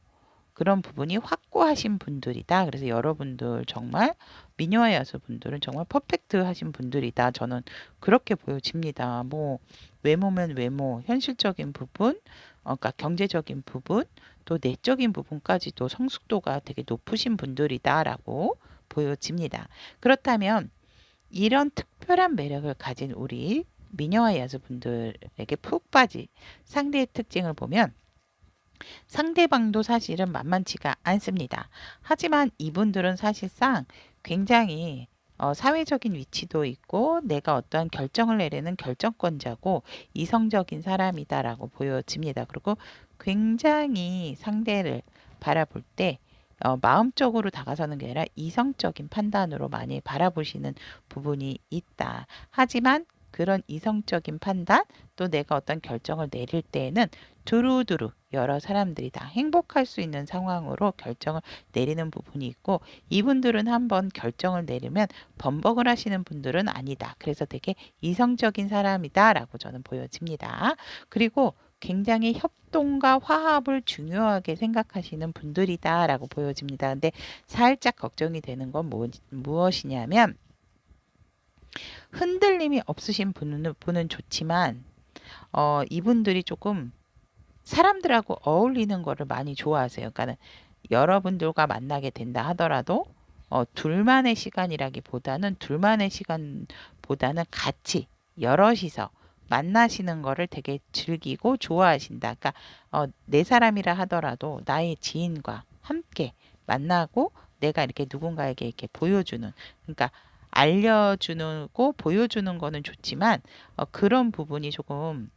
그런 부분이 확고하신 분들이다. 그래서 여러분들 정말 미녀와 야수 분들은 정말 퍼펙트 하신 분들이다. 저는 그렇게 보여집니다. 뭐 외모면 외모, 현실적인 부분, 그러니까 경제적인 부분, 또 내적인 부분까지도 성숙도가 되게 높으신 분들이다라고 보여집니다. 그렇다면 이런 특별한 매력을 가진 우리 미녀와 야수 분들에게 푹 빠진 상대의 특징을 보면 상대방도 사실은 만만치가 않습니다. 하지만 이분들은 사실상 굉장히 사회적인 위치도 있고 내가 어떠한 결정을 내리는 결정권자고 이성적인 사람이다라고 보여집니다. 그리고 굉장히 상대를 바라볼 때 마음적으로 다가서는 게 아니라 이성적인 판단으로 많이 바라보시는 부분이 있다. 하지만 그런 이성적인 판단, 또 내가 어떤 결정을 내릴 때에는 두루두루 여러 사람들이 다 행복할 수 있는 상황으로 결정을 내리는 부분이 있고, 이분들은 한번 결정을 내리면 번복을 하시는 분들은 아니다. 그래서 되게 이성적인 사람이다라고 저는 보여집니다. 그리고 굉장히 협동과 화합을 중요하게 생각하시는 분들이다라고 보여집니다. 근데 살짝 걱정이 되는 건 무엇이냐면, 흔들림이 없으신 분은 좋지만 이분들이 조금 사람들하고 어울리는 거를 많이 좋아하세요. 그러니까는 여러분들과 만나게 된다 하더라도 둘만의 시간보다는 같이 여럿이서 만나시는 거를 되게 즐기고 좋아하신다. 그러니까 네 사람이라 하더라도 나의 지인과 함께 만나고 내가 이렇게 누군가에게 이렇게 보여주는, 그러니까 알려주고 보여주는 거는 좋지만 그런 부분이 조금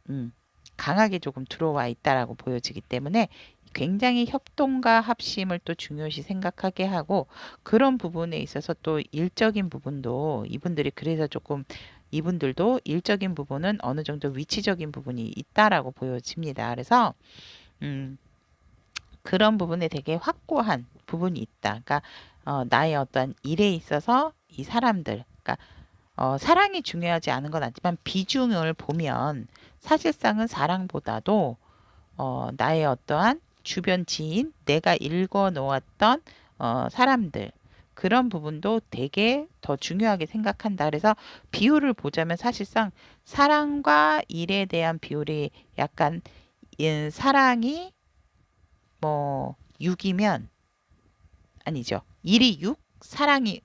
강하게 조금 들어와 있다라고 보여지기 때문에 굉장히 협동과 합심을 또 중요시 생각하게 하고, 그런 부분에 있어서 또 일적인 부분도 이분들이 그래서 조금, 이분들도 일적인 부분은 어느 정도 위치적인 부분이 있다라고 보여집니다. 그래서 그런 부분에 되게 확고한 부분이 있다. 그러니까 나의 어떤 일에 있어서 이 사람들, 그러니까 사랑이 중요하지 않은 건 아니지만 비중을 보면 사실상은 사랑보다도 나의 어떠한 주변 지인, 내가 읽어 놓았던 사람들, 그런 부분도 되게 더 중요하게 생각한다. 그래서 비율을 보자면 사실상 사랑과 일에 대한 비율이 약간 사랑이 뭐 6이면, 아니죠. 1이 6, 사랑이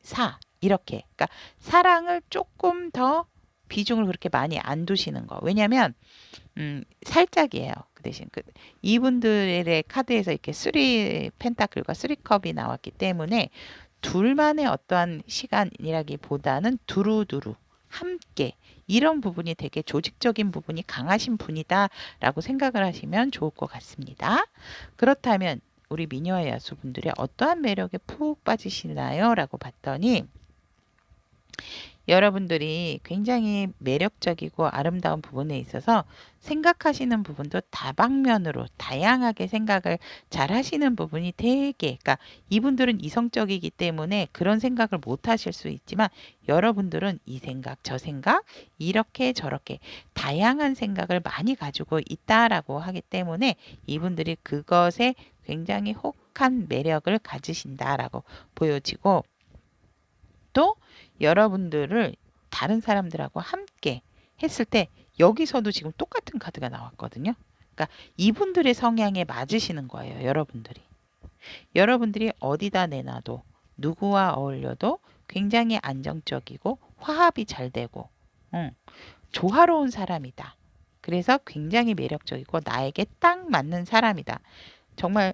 4, 이렇게. 그러니까 사랑을 조금 더 비중을 그렇게 많이 안 두시는 거. 왜냐면 살짝이에요. 그 대신 이분들의 카드에서 이렇게 3 펜타클과 3 컵이 나왔기 때문에 둘만의 어떠한 시간이라기보다는 두루두루 함께, 이런 부분이 되게 조직적인 부분이 강하신 분이다라고 생각을 하시면 좋을 것 같습니다. 그렇다면 우리 미녀와 야수분들이 어떠한 매력에 푹 빠지시나요? 라고 봤더니, 여러분들이 굉장히 매력적이고 아름다운 부분에 있어서 생각하시는 부분도 다방면으로 다양하게 생각을 잘 하시는 부분이 되게, 그러니까 이분들은 이성적이기 때문에 그런 생각을 못 하실 수 있지만, 여러분들은 이 생각, 저 생각, 이렇게 저렇게 다양한 생각을 많이 가지고 있다라고 하기 때문에 이분들이 그것에 굉장히 혹한 매력을 가지신다라고 보여지고, 또 여러분들을 다른 사람들하고 함께 했을 때 여기서도 지금 똑같은 카드가 나왔거든요. 그러니까 이분들의 성향에 맞으시는 거예요, 여러분들이. 여러분들이 어디다 내놔도 누구와 어울려도 굉장히 안정적이고 화합이 잘 되고 조화로운 사람이다. 그래서 굉장히 매력적이고 나에게 딱 맞는 사람이다. 정말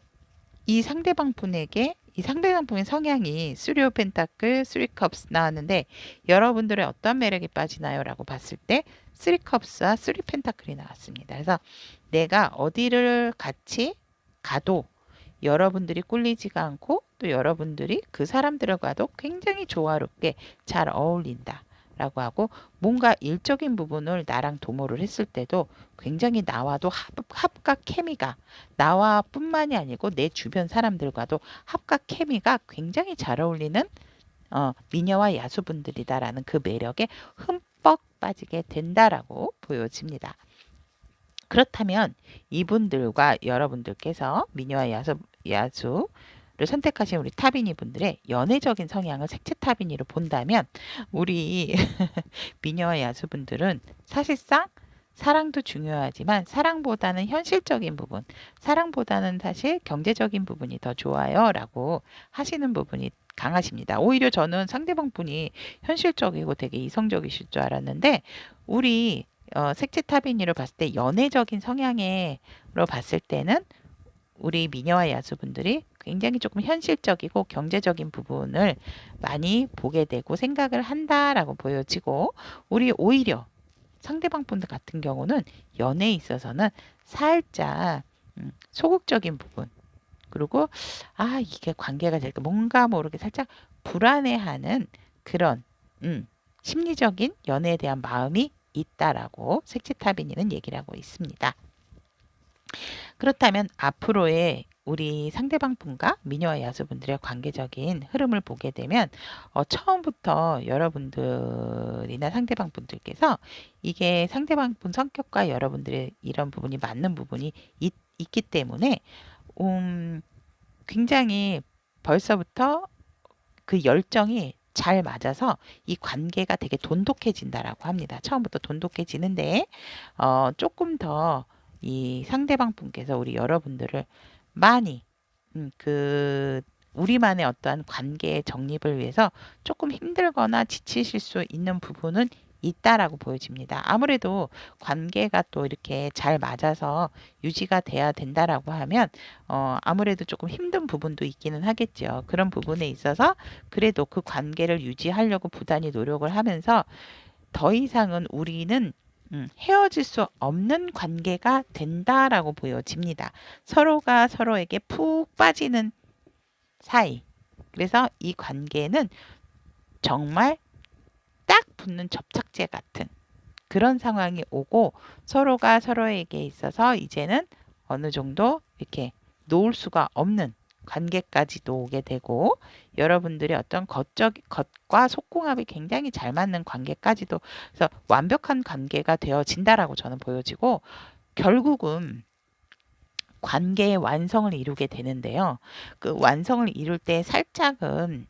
이 상대방 분에게, 이 상대방 분의 성향이 3 펜타클, 3 컵스 나왔는데 여러분들의 어떤 매력에 빠지나요? 라고 봤을 때 3 컵스와 3 펜타클이 나왔습니다. 그래서 내가 어디를 같이 가도 여러분들이 꿀리지가 않고, 또 여러분들이 그 사람들과도 굉장히 조화롭게 잘 어울린다 라고 하고, 뭔가 일적인 부분을 나랑 도모를 했을 때도 굉장히 나와도 합과 케미가, 나와 뿐만이 아니고 내 주변 사람들과도 합과 케미가 굉장히 잘 어울리는 미녀와 야수분들이다라는 그 매력에 흠뻑 빠지게 된다라고 보여집니다. 그렇다면 이분들과 여러분들께서 미녀와 야수를 선택하신 우리 타비니 분들의 연애적인 성향을 색채 타비니로 본다면, 우리 미녀와 야수분들은 사실상 사랑도 중요하지만 사랑보다는 현실적인 부분, 사랑보다는 사실 경제적인 부분이 더 좋아요 라고 하시는 부분이 강하십니다. 오히려 저는 상대방 분이 현실적이고 되게 이성적이실 줄 알았는데, 우리 색채 타비니로 봤을 때 연애적인 성향으로 봤을 때는 우리 미녀와 야수분들이 굉장히 조금 현실적이고 경제적인 부분을 많이 보게 되고 생각을 한다라고 보여지고, 우리 오히려 상대방 분들 같은 경우는 연애에 있어서는 살짝 소극적인 부분, 그리고 이게 관계가 될까 뭔가 모르게 살짝 불안해하는 그런 심리적인 연애에 대한 마음이 있다라고 색채타비니는 얘기를 하고 있습니다. 그렇다면 앞으로의 우리 상대방 분과 미녀와 야수분들의 관계적인 흐름을 보게 되면 처음부터 여러분들이나 상대방 분들께서 이게 상대방 분 성격과 여러분들의 이런 부분이 맞는 부분이 있기 때문에 굉장히 벌써부터 그 열정이 잘 맞아서 이 관계가 되게 돈독해진다라고 합니다. 처음부터 돈독해지는데 조금 더 이 상대방 분께서 우리 여러분들을 많이 우리만의 어떠한 관계의 정립을 위해서 조금 힘들거나 지치실 수 있는 부분은 있다라고 보여집니다. 아무래도 관계가 또 이렇게 잘 맞아서 유지가 돼야 된다라고 하면 아무래도 조금 힘든 부분도 있기는 하겠죠. 그런 부분에 있어서 그래도 그 관계를 유지하려고 부단히 노력을 하면서 더 이상은 우리는 헤어질 수 없는 관계가 된다라고 보여집니다. 서로가 서로에게 푹 빠지는 사이. 그래서 이 관계는 정말 딱 붙는 접착제 같은 그런 상황이 오고 서로가 서로에게 있어서 이제는 어느 정도 이렇게 놓을 수가 없는 관계까지도 오게 되고 여러분들의 어떤 겉과 속궁합이 굉장히 잘 맞는 관계까지도 그래서 완벽한 관계가 되어진다라고 저는 보여지고 결국은 관계의 완성을 이루게 되는데요. 그 완성을 이룰 때 살짝은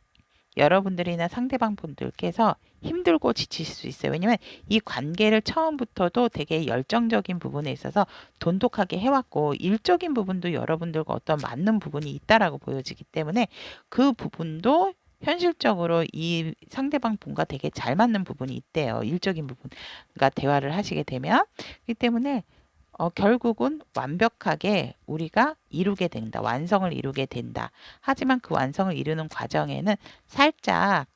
여러분들이나 상대방 분들께서 힘들고 지치실 수 있어요. 왜냐면 이 관계를 처음부터도 되게 열정적인 부분에 있어서 돈독하게 해왔고 일적인 부분도 여러분들과 어떤 맞는 부분이 있다라고 보여지기 때문에 그 부분도 현실적으로 이 상대방 분과 되게 잘 맞는 부분이 있대요. 일적인 부분. 그러니까 대화를 하시게 되면. 그렇기 때문에 결국은 완벽하게 우리가 이루게 된다. 완성을 이루게 된다. 하지만 그 완성을 이루는 과정에는 살짝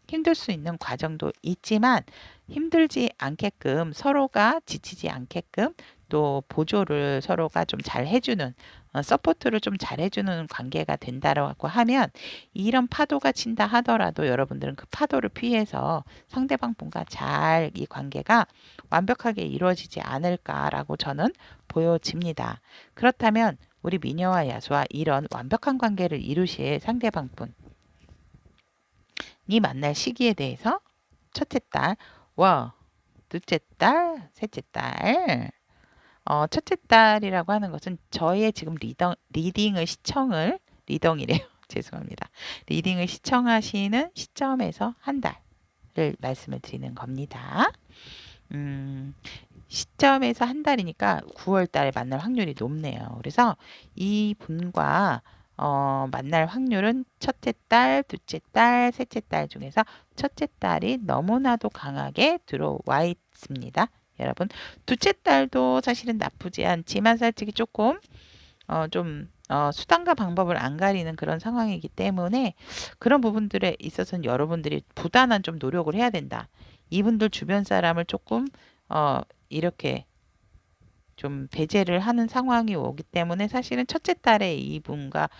힘들 수 있는 과정도 있지만 힘들지 않게끔 서로가 지치지 않게끔 또 보조를 서로가 좀 잘 해주는 서포트를 좀 잘 해주는 관계가 된다라고 하면 이런 파도가 친다 하더라도 여러분들은 그 파도를 피해서 상대방 분과 잘 이 관계가 완벽하게 이루어지지 않을까라고 저는 보여집니다. 그렇다면 우리 미녀와 야수와 이런 완벽한 관계를 이루실 상대방 분이 만날 시기에 대해서 첫째 딸, 둘째 딸, 셋째 딸. 첫째 딸이라고 하는 것은 저의 지금 리딩을 리덩이래요. 죄송합니다. 리딩을 시청하시는 시점에서 한 달을 말씀을 드리는 겁니다. 시점에서 한 달이니까 9월 달에 만날 확률이 높네요. 그래서 이 분과 만날 확률은 첫째 딸, 둘째 딸, 셋째 딸 중에서 첫째 딸이 너무나도 강하게 들어와 있습니다. 여러분, 둘째 딸도 사실은 나쁘지 않지만 솔직히 조금 수단과 방법을 안 가리는 그런 상황이기 때문에 그런 부분들에 있어서는 여러분들이 부단한 좀 노력을 해야 된다. 이분들 주변 사람을 조금 이렇게 좀 배제를 하는 상황이 오기 때문에 사실은 첫째 딸에 이분과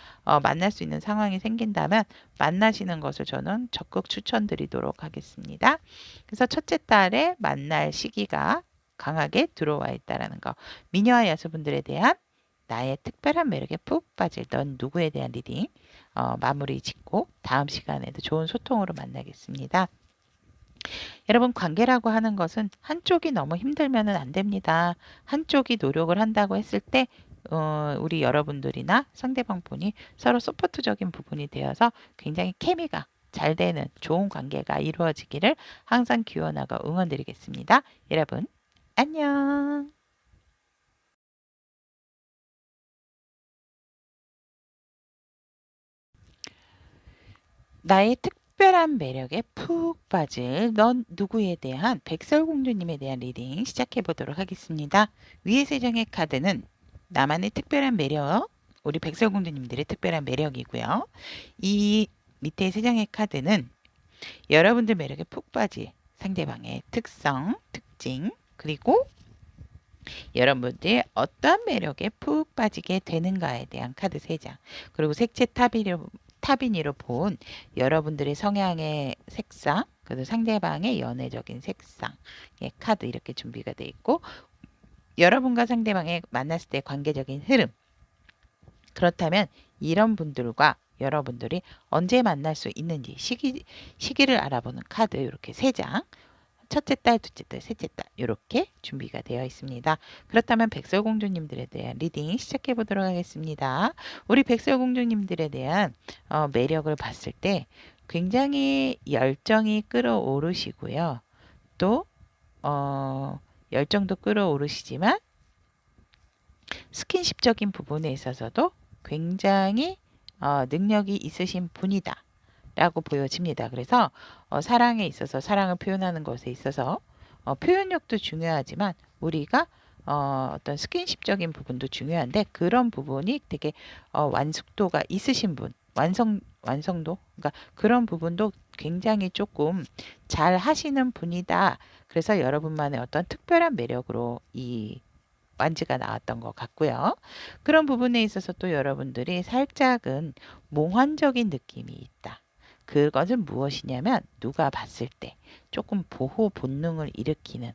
만날 수 있는 상황이 생긴다면 만나시는 것을 저는 적극 추천드리도록 하겠습니다. 그래서 첫째 딸에 만날 시기가 강하게 들어와 있다라는 거. 미녀와 야수분들에 대한 나의 특별한 매력에 푹 빠질 넌 누구에 대한 리딩 마무리 짓고 다음 시간에도 좋은 소통으로 만나겠습니다. 여러분, 관계라고 하는 것은 한쪽이 너무 힘들면은 안 됩니다. 한쪽이 노력을 한다고 했을 때 우리 여러분들이나 상대방 분이 서로 서포트적인 부분이 되어서 굉장히 케미가 잘 되는 좋은 관계가 이루어지기를 항상 기원하고 응원드리겠습니다. 여러분, 안녕. 나의 특별한 매력에 푹 빠질 넌 누구에 대한 백설공주님에 대한 리딩 시작해 보도록 하겠습니다. 위의 세 장의 카드는 나만의 특별한 매력, 우리 백설공주님들의 특별한 매력이고요. 이 밑에 세 장의 카드는 여러분들 매력에 푹 빠질 상대방의 특성, 특징, 그리고 여러분들이 어떤 매력에 푹 빠지게 되는가에 대한 카드 3장. 그리고 색채 타비니로 본 여러분들의 성향의 색상, 그리고 상대방의 연애적인 색상의 카드 이렇게 준비가 되어 있고 여러분과 상대방의 만났을 때 관계적인 흐름. 그렇다면 이런 분들과 여러분들이 언제 만날 수 있는지 시기를 알아보는 카드 이렇게 3장. 첫째 달, 둘째 달, 셋째 달 이렇게 준비가 되어 있습니다. 그렇다면 백설공주님들에 대한 리딩 시작해 보도록 하겠습니다. 우리 백설공주님들에 대한 매력을 봤을 때 굉장히 열정이 끌어오르시고요. 또 열정도 끌어오르시지만 스킨십적인 부분에 있어서도 굉장히 능력이 있으신 분이다 라고 보여집니다. 그래서 사랑에 있어서 사랑을 표현하는 것에 있어서 표현력도 중요하지만 우리가 어떤 스킨십적인 부분도 중요한데 그런 부분이 되게 완숙도가 있으신 분, 완성도, 그러니까 그런 부분도 굉장히 조금 잘 하시는 분이다. 그래서 여러분만의 어떤 특별한 매력으로 이 완지가 나왔던 것 같고요. 그런 부분에 있어서 또 여러분들이 살짝은 몽환적인 느낌이 있다. 그것은 무엇이냐면 누가 봤을 때 조금 보호 본능을 일으키는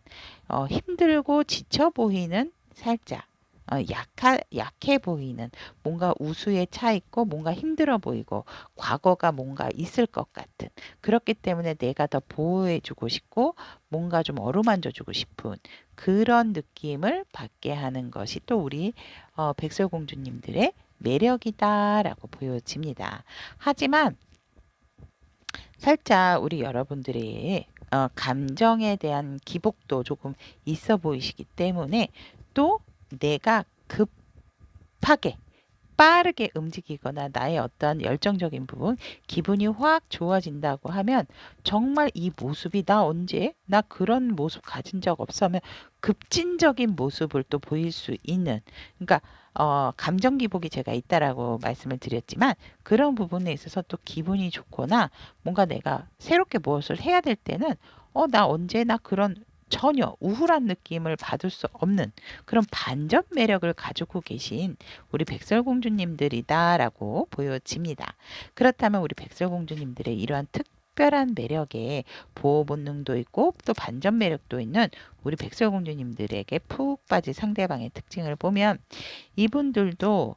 힘들고 지쳐 보이는 살짝 약해 보이는 뭔가 우수에 차 있고 뭔가 힘들어 보이고 과거가 뭔가 있을 것 같은 그렇기 때문에 내가 더 보호해주고 싶고 뭔가 좀 어루만져주고 싶은 그런 느낌을 받게 하는 것이 또 우리 백설공주님들의 매력이다라고 보여집니다. 하지만 살짝 우리 여러분들의 감정에 대한 기복도 조금 있어 보이시기 때문에 또 내가 급하게 빠르게 움직이거나 나의 어떠한 열정적인 부분, 기분이 확 좋아진다고 하면 정말 이 모습이 나 언제? 나 그런 모습 가진 적 없으면 급진적인 모습을 또 보일 수 있는 그러니까 감정 기복이 제가 있다라고 말씀을 드렸지만 그런 부분에 있어서 또 기분이 좋거나 뭔가 내가 새롭게 무엇을 해야 될 때는 나 언제나 그런 전혀 우울한 느낌을 받을 수 없는 그런 반전 매력을 가지고 계신 우리 백설공주님들이다라고 보여집니다. 그렇다면 우리 백설공주님들의 이러한 특별한 매력에 보호 본능도 있고 또 반전 매력도 있는 우리 백설공주님들에게 푹 빠진 상대방의 특징을 보면 이분들도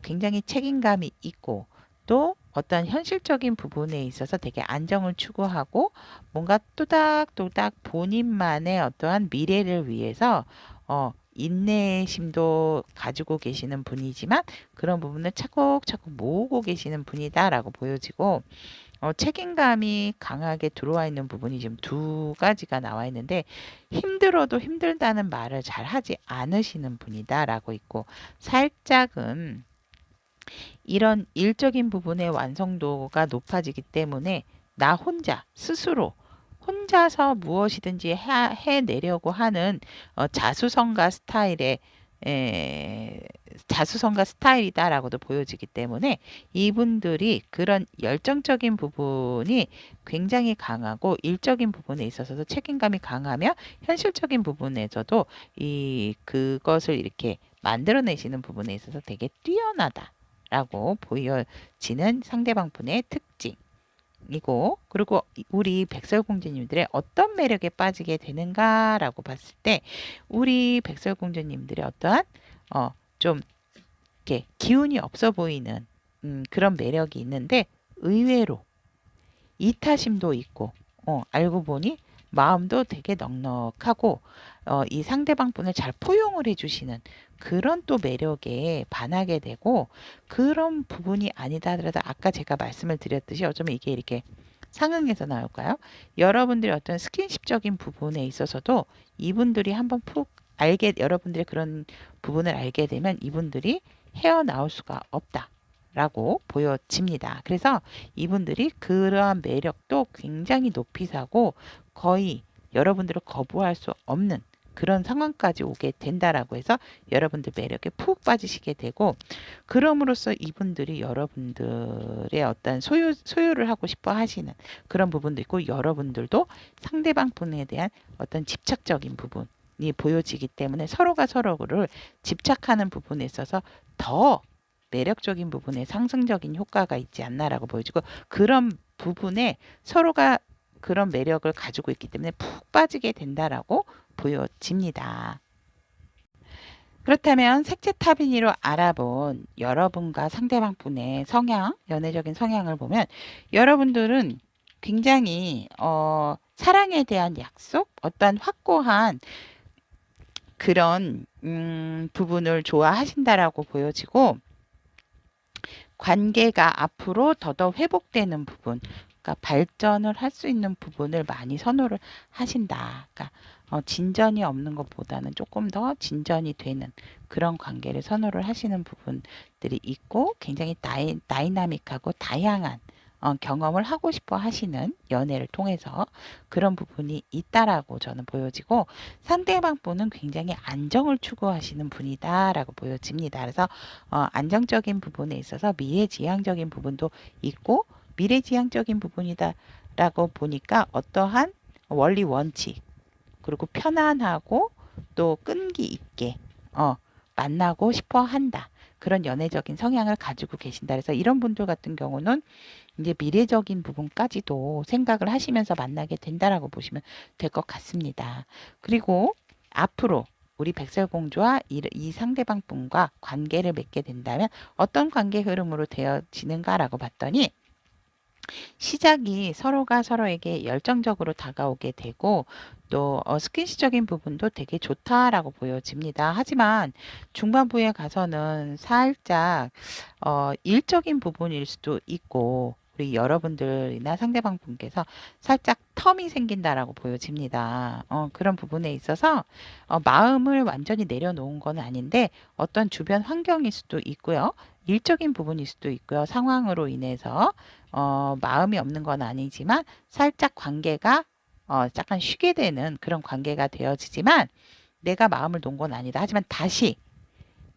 굉장히 책임감이 있고 또 어떤 현실적인 부분에 있어서 되게 안정을 추구하고 뭔가 또닥또닥 본인만의 어떠한 미래를 위해서 인내심도 가지고 계시는 분이지만 그런 부분을 차곡차곡 모으고 계시는 분이다라고 보여지고 책임감이 강하게 들어와 있는 부분이 지금 2가지가 나와 있는데 힘들어도 힘들다는 말을 잘 하지 않으시는 분이다라고 있고 살짝은 이런 일적인 부분의 완성도가 높아지기 때문에 나 혼자 스스로 혼자서 무엇이든지 해내려고 하는 자수성가 스타일의 자수성가 스타일이다라고도 보여지기 때문에 이분들이 그런 열정적인 부분이 굉장히 강하고 일적인 부분에 있어서도 책임감이 강하며 현실적인 부분에서도 그것을 이렇게 만들어내시는 부분에 있어서 되게 뛰어나다. 라고 보여지는 상대방 분의 특징이고 그리고 우리 백설공주님들의 어떤 매력에 빠지게 되는가라고 봤을 때 우리 백설공주님들의 어떠한 좀 이렇게 기운이 없어 보이는 그런 매력이 있는데 의외로 이타심도 있고 알고 보니 마음도 되게 넉넉하고 이 상대방 분을 잘 포용을 해주시는 그런 또 매력에 반하게 되고 그런 부분이 아니다 하더라도 아까 제가 말씀을 드렸듯이 어쩌면 이게 이렇게 상응해서 나올까요? 여러분들이 어떤 스킨십적인 부분에 있어서도 이분들이 한번 푹 여러분들의 그런 부분을 알게 되면 이분들이 헤어나올 수가 없다. 라고 보여집니다. 그래서 이분들이 그러한 매력도 굉장히 높이 사고 거의 여러분들을 거부할 수 없는 그런 상황까지 오게 된다라고 해서 여러분들 매력에 푹 빠지시게 되고 그럼으로써 이분들이 여러분들의 어떤 소유를 하고 싶어 하시는 그런 부분도 있고 여러분들도 상대방 분에 대한 어떤 집착적인 부분이 보여지기 때문에 서로가 서로를 집착하는 부분에 있어서 더 매력적인 부분에 상승적인 효과가 있지 않나라고 보여지고 그런 부분에 서로가 그런 매력을 가지고 있기 때문에 푹 빠지게 된다라고 보여집니다. 그렇다면 색채 타비니로 알아본 여러분과 상대방 분의 성향, 연애적인 성향을 보면 여러분들은 굉장히 사랑에 대한 약속, 어떠한 확고한 그런 부분을 좋아하신다라고 보여지고 관계가 앞으로 더더욱 회복되는 부분, 그러니까 발전을 할 수 있는 부분을 많이 선호를 하신다. 그러니까 진전이 없는 것보다는 조금 더 진전이 되는 그런 관계를 선호를 하시는 부분들이 있고 굉장히 다이나믹하고 다양한 경험을 하고 싶어 하시는 연애를 통해서 그런 부분이 있다라고 저는 보여지고 상대방 분은 굉장히 안정을 추구하시는 분이다라고 보여집니다. 그래서 안정적인 부분에 있어서 미래지향적인 부분도 있고 미래지향적인 부분이다라고 보니까 어떠한 원리 원칙 그리고 편안하고 또 끈기 있게 만나고 싶어 한다. 그런 연애적인 성향을 가지고 계신다. 그래서 이런 분들 같은 경우는 이제 미래적인 부분까지도 생각을 하시면서 만나게 된다라고 보시면 될 것 같습니다. 그리고 앞으로 우리 백설공주와 이 상대방 분과 관계를 맺게 된다면 어떤 관계 흐름으로 되어지는가라고 봤더니 시작이 서로가 서로에게 열정적으로 다가오게 되고 또 스킨십적인 부분도 되게 좋다라고 보여집니다. 하지만 중반부에 가서는 살짝 일적인 부분일 수도 있고 우리 여러분들이나 상대방 분께서 살짝 텀이 생긴다라고 보여집니다. 그런 부분에 있어서 마음을 완전히 내려놓은 건 아닌데 어떤 주변 환경일 수도 있고요. 일적인 부분일 수도 있고요. 상황으로 인해서 마음이 없는 건 아니지만 살짝 관계가 약간 쉬게 되는 그런 관계가 되어지지만 내가 마음을 놓은 건 아니다. 하지만 다시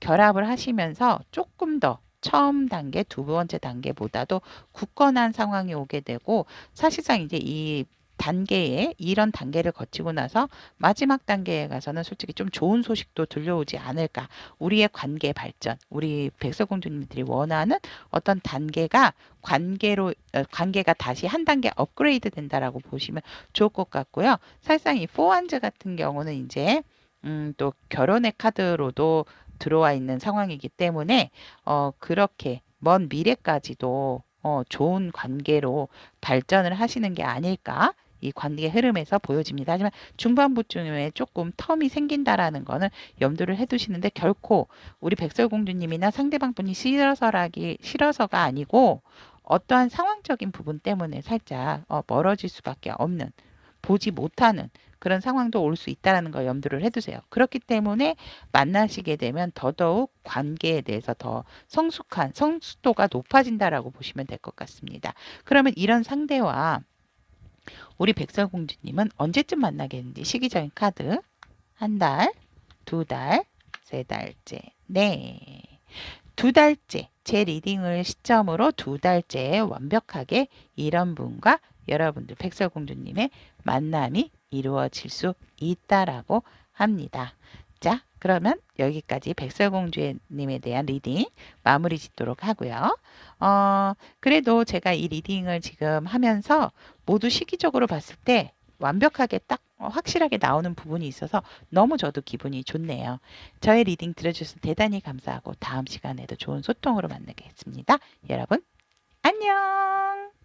결합을 하시면서 조금 더 처음 단계, 두 번째 단계보다도 굳건한 상황이 오게 되고 사실상 이제 이 단계에 이런 단계를 거치고 나서 마지막 단계에 가서는 솔직히 좀 좋은 소식도 들려오지 않을까. 우리의 관계 발전, 우리 백설공주님들이 원하는 어떤 단계가 관계가 다시 한 단계 업그레이드 된다라고 보시면 좋을 것 같고요. 사실상 이 포완즈 같은 경우는 이제 또 결혼의 카드로도 들어와 있는 상황이기 때문에 그렇게 먼 미래까지도 좋은 관계로 발전을 하시는 게 아닐까 이 관계 흐름에서 보여집니다. 하지만 중반부쯤에 조금 텀이 생긴다라는 거는 염두를 해두시는데 결코 우리 백설공주님이나 상대방 분이 싫어서가 아니고 어떠한 상황적인 부분 때문에 살짝 멀어질 수밖에 없는 보지 못하는 그런 상황도 올 수 있다는 걸 염두를 해두세요. 그렇기 때문에 만나시게 되면 더더욱 관계에 대해서 더 성숙도가 높아진다라고 보시면 될 것 같습니다. 그러면 이런 상대와 우리 백설공주님은 언제쯤 만나겠는지 시기적인 카드 한 달, 두 달, 세 달째, 네. 두 달째 제 리딩을 시점으로 두 달째에 완벽하게 이런 분과 여러분들 백설공주님의 만남이 이루어질 수 있다라고 합니다. 자, 그러면 여기까지 백설공주님에 대한 리딩 마무리 짓도록 하고요. 그래도 제가 이 리딩을 지금 하면서 모두 시기적으로 봤을 때 완벽하게 딱 확실하게 나오는 부분이 있어서 너무 저도 기분이 좋네요. 저의 리딩 들어주셔서 대단히 감사하고 다음 시간에도 좋은 소통으로 만나겠습니다. 여러분, 안녕!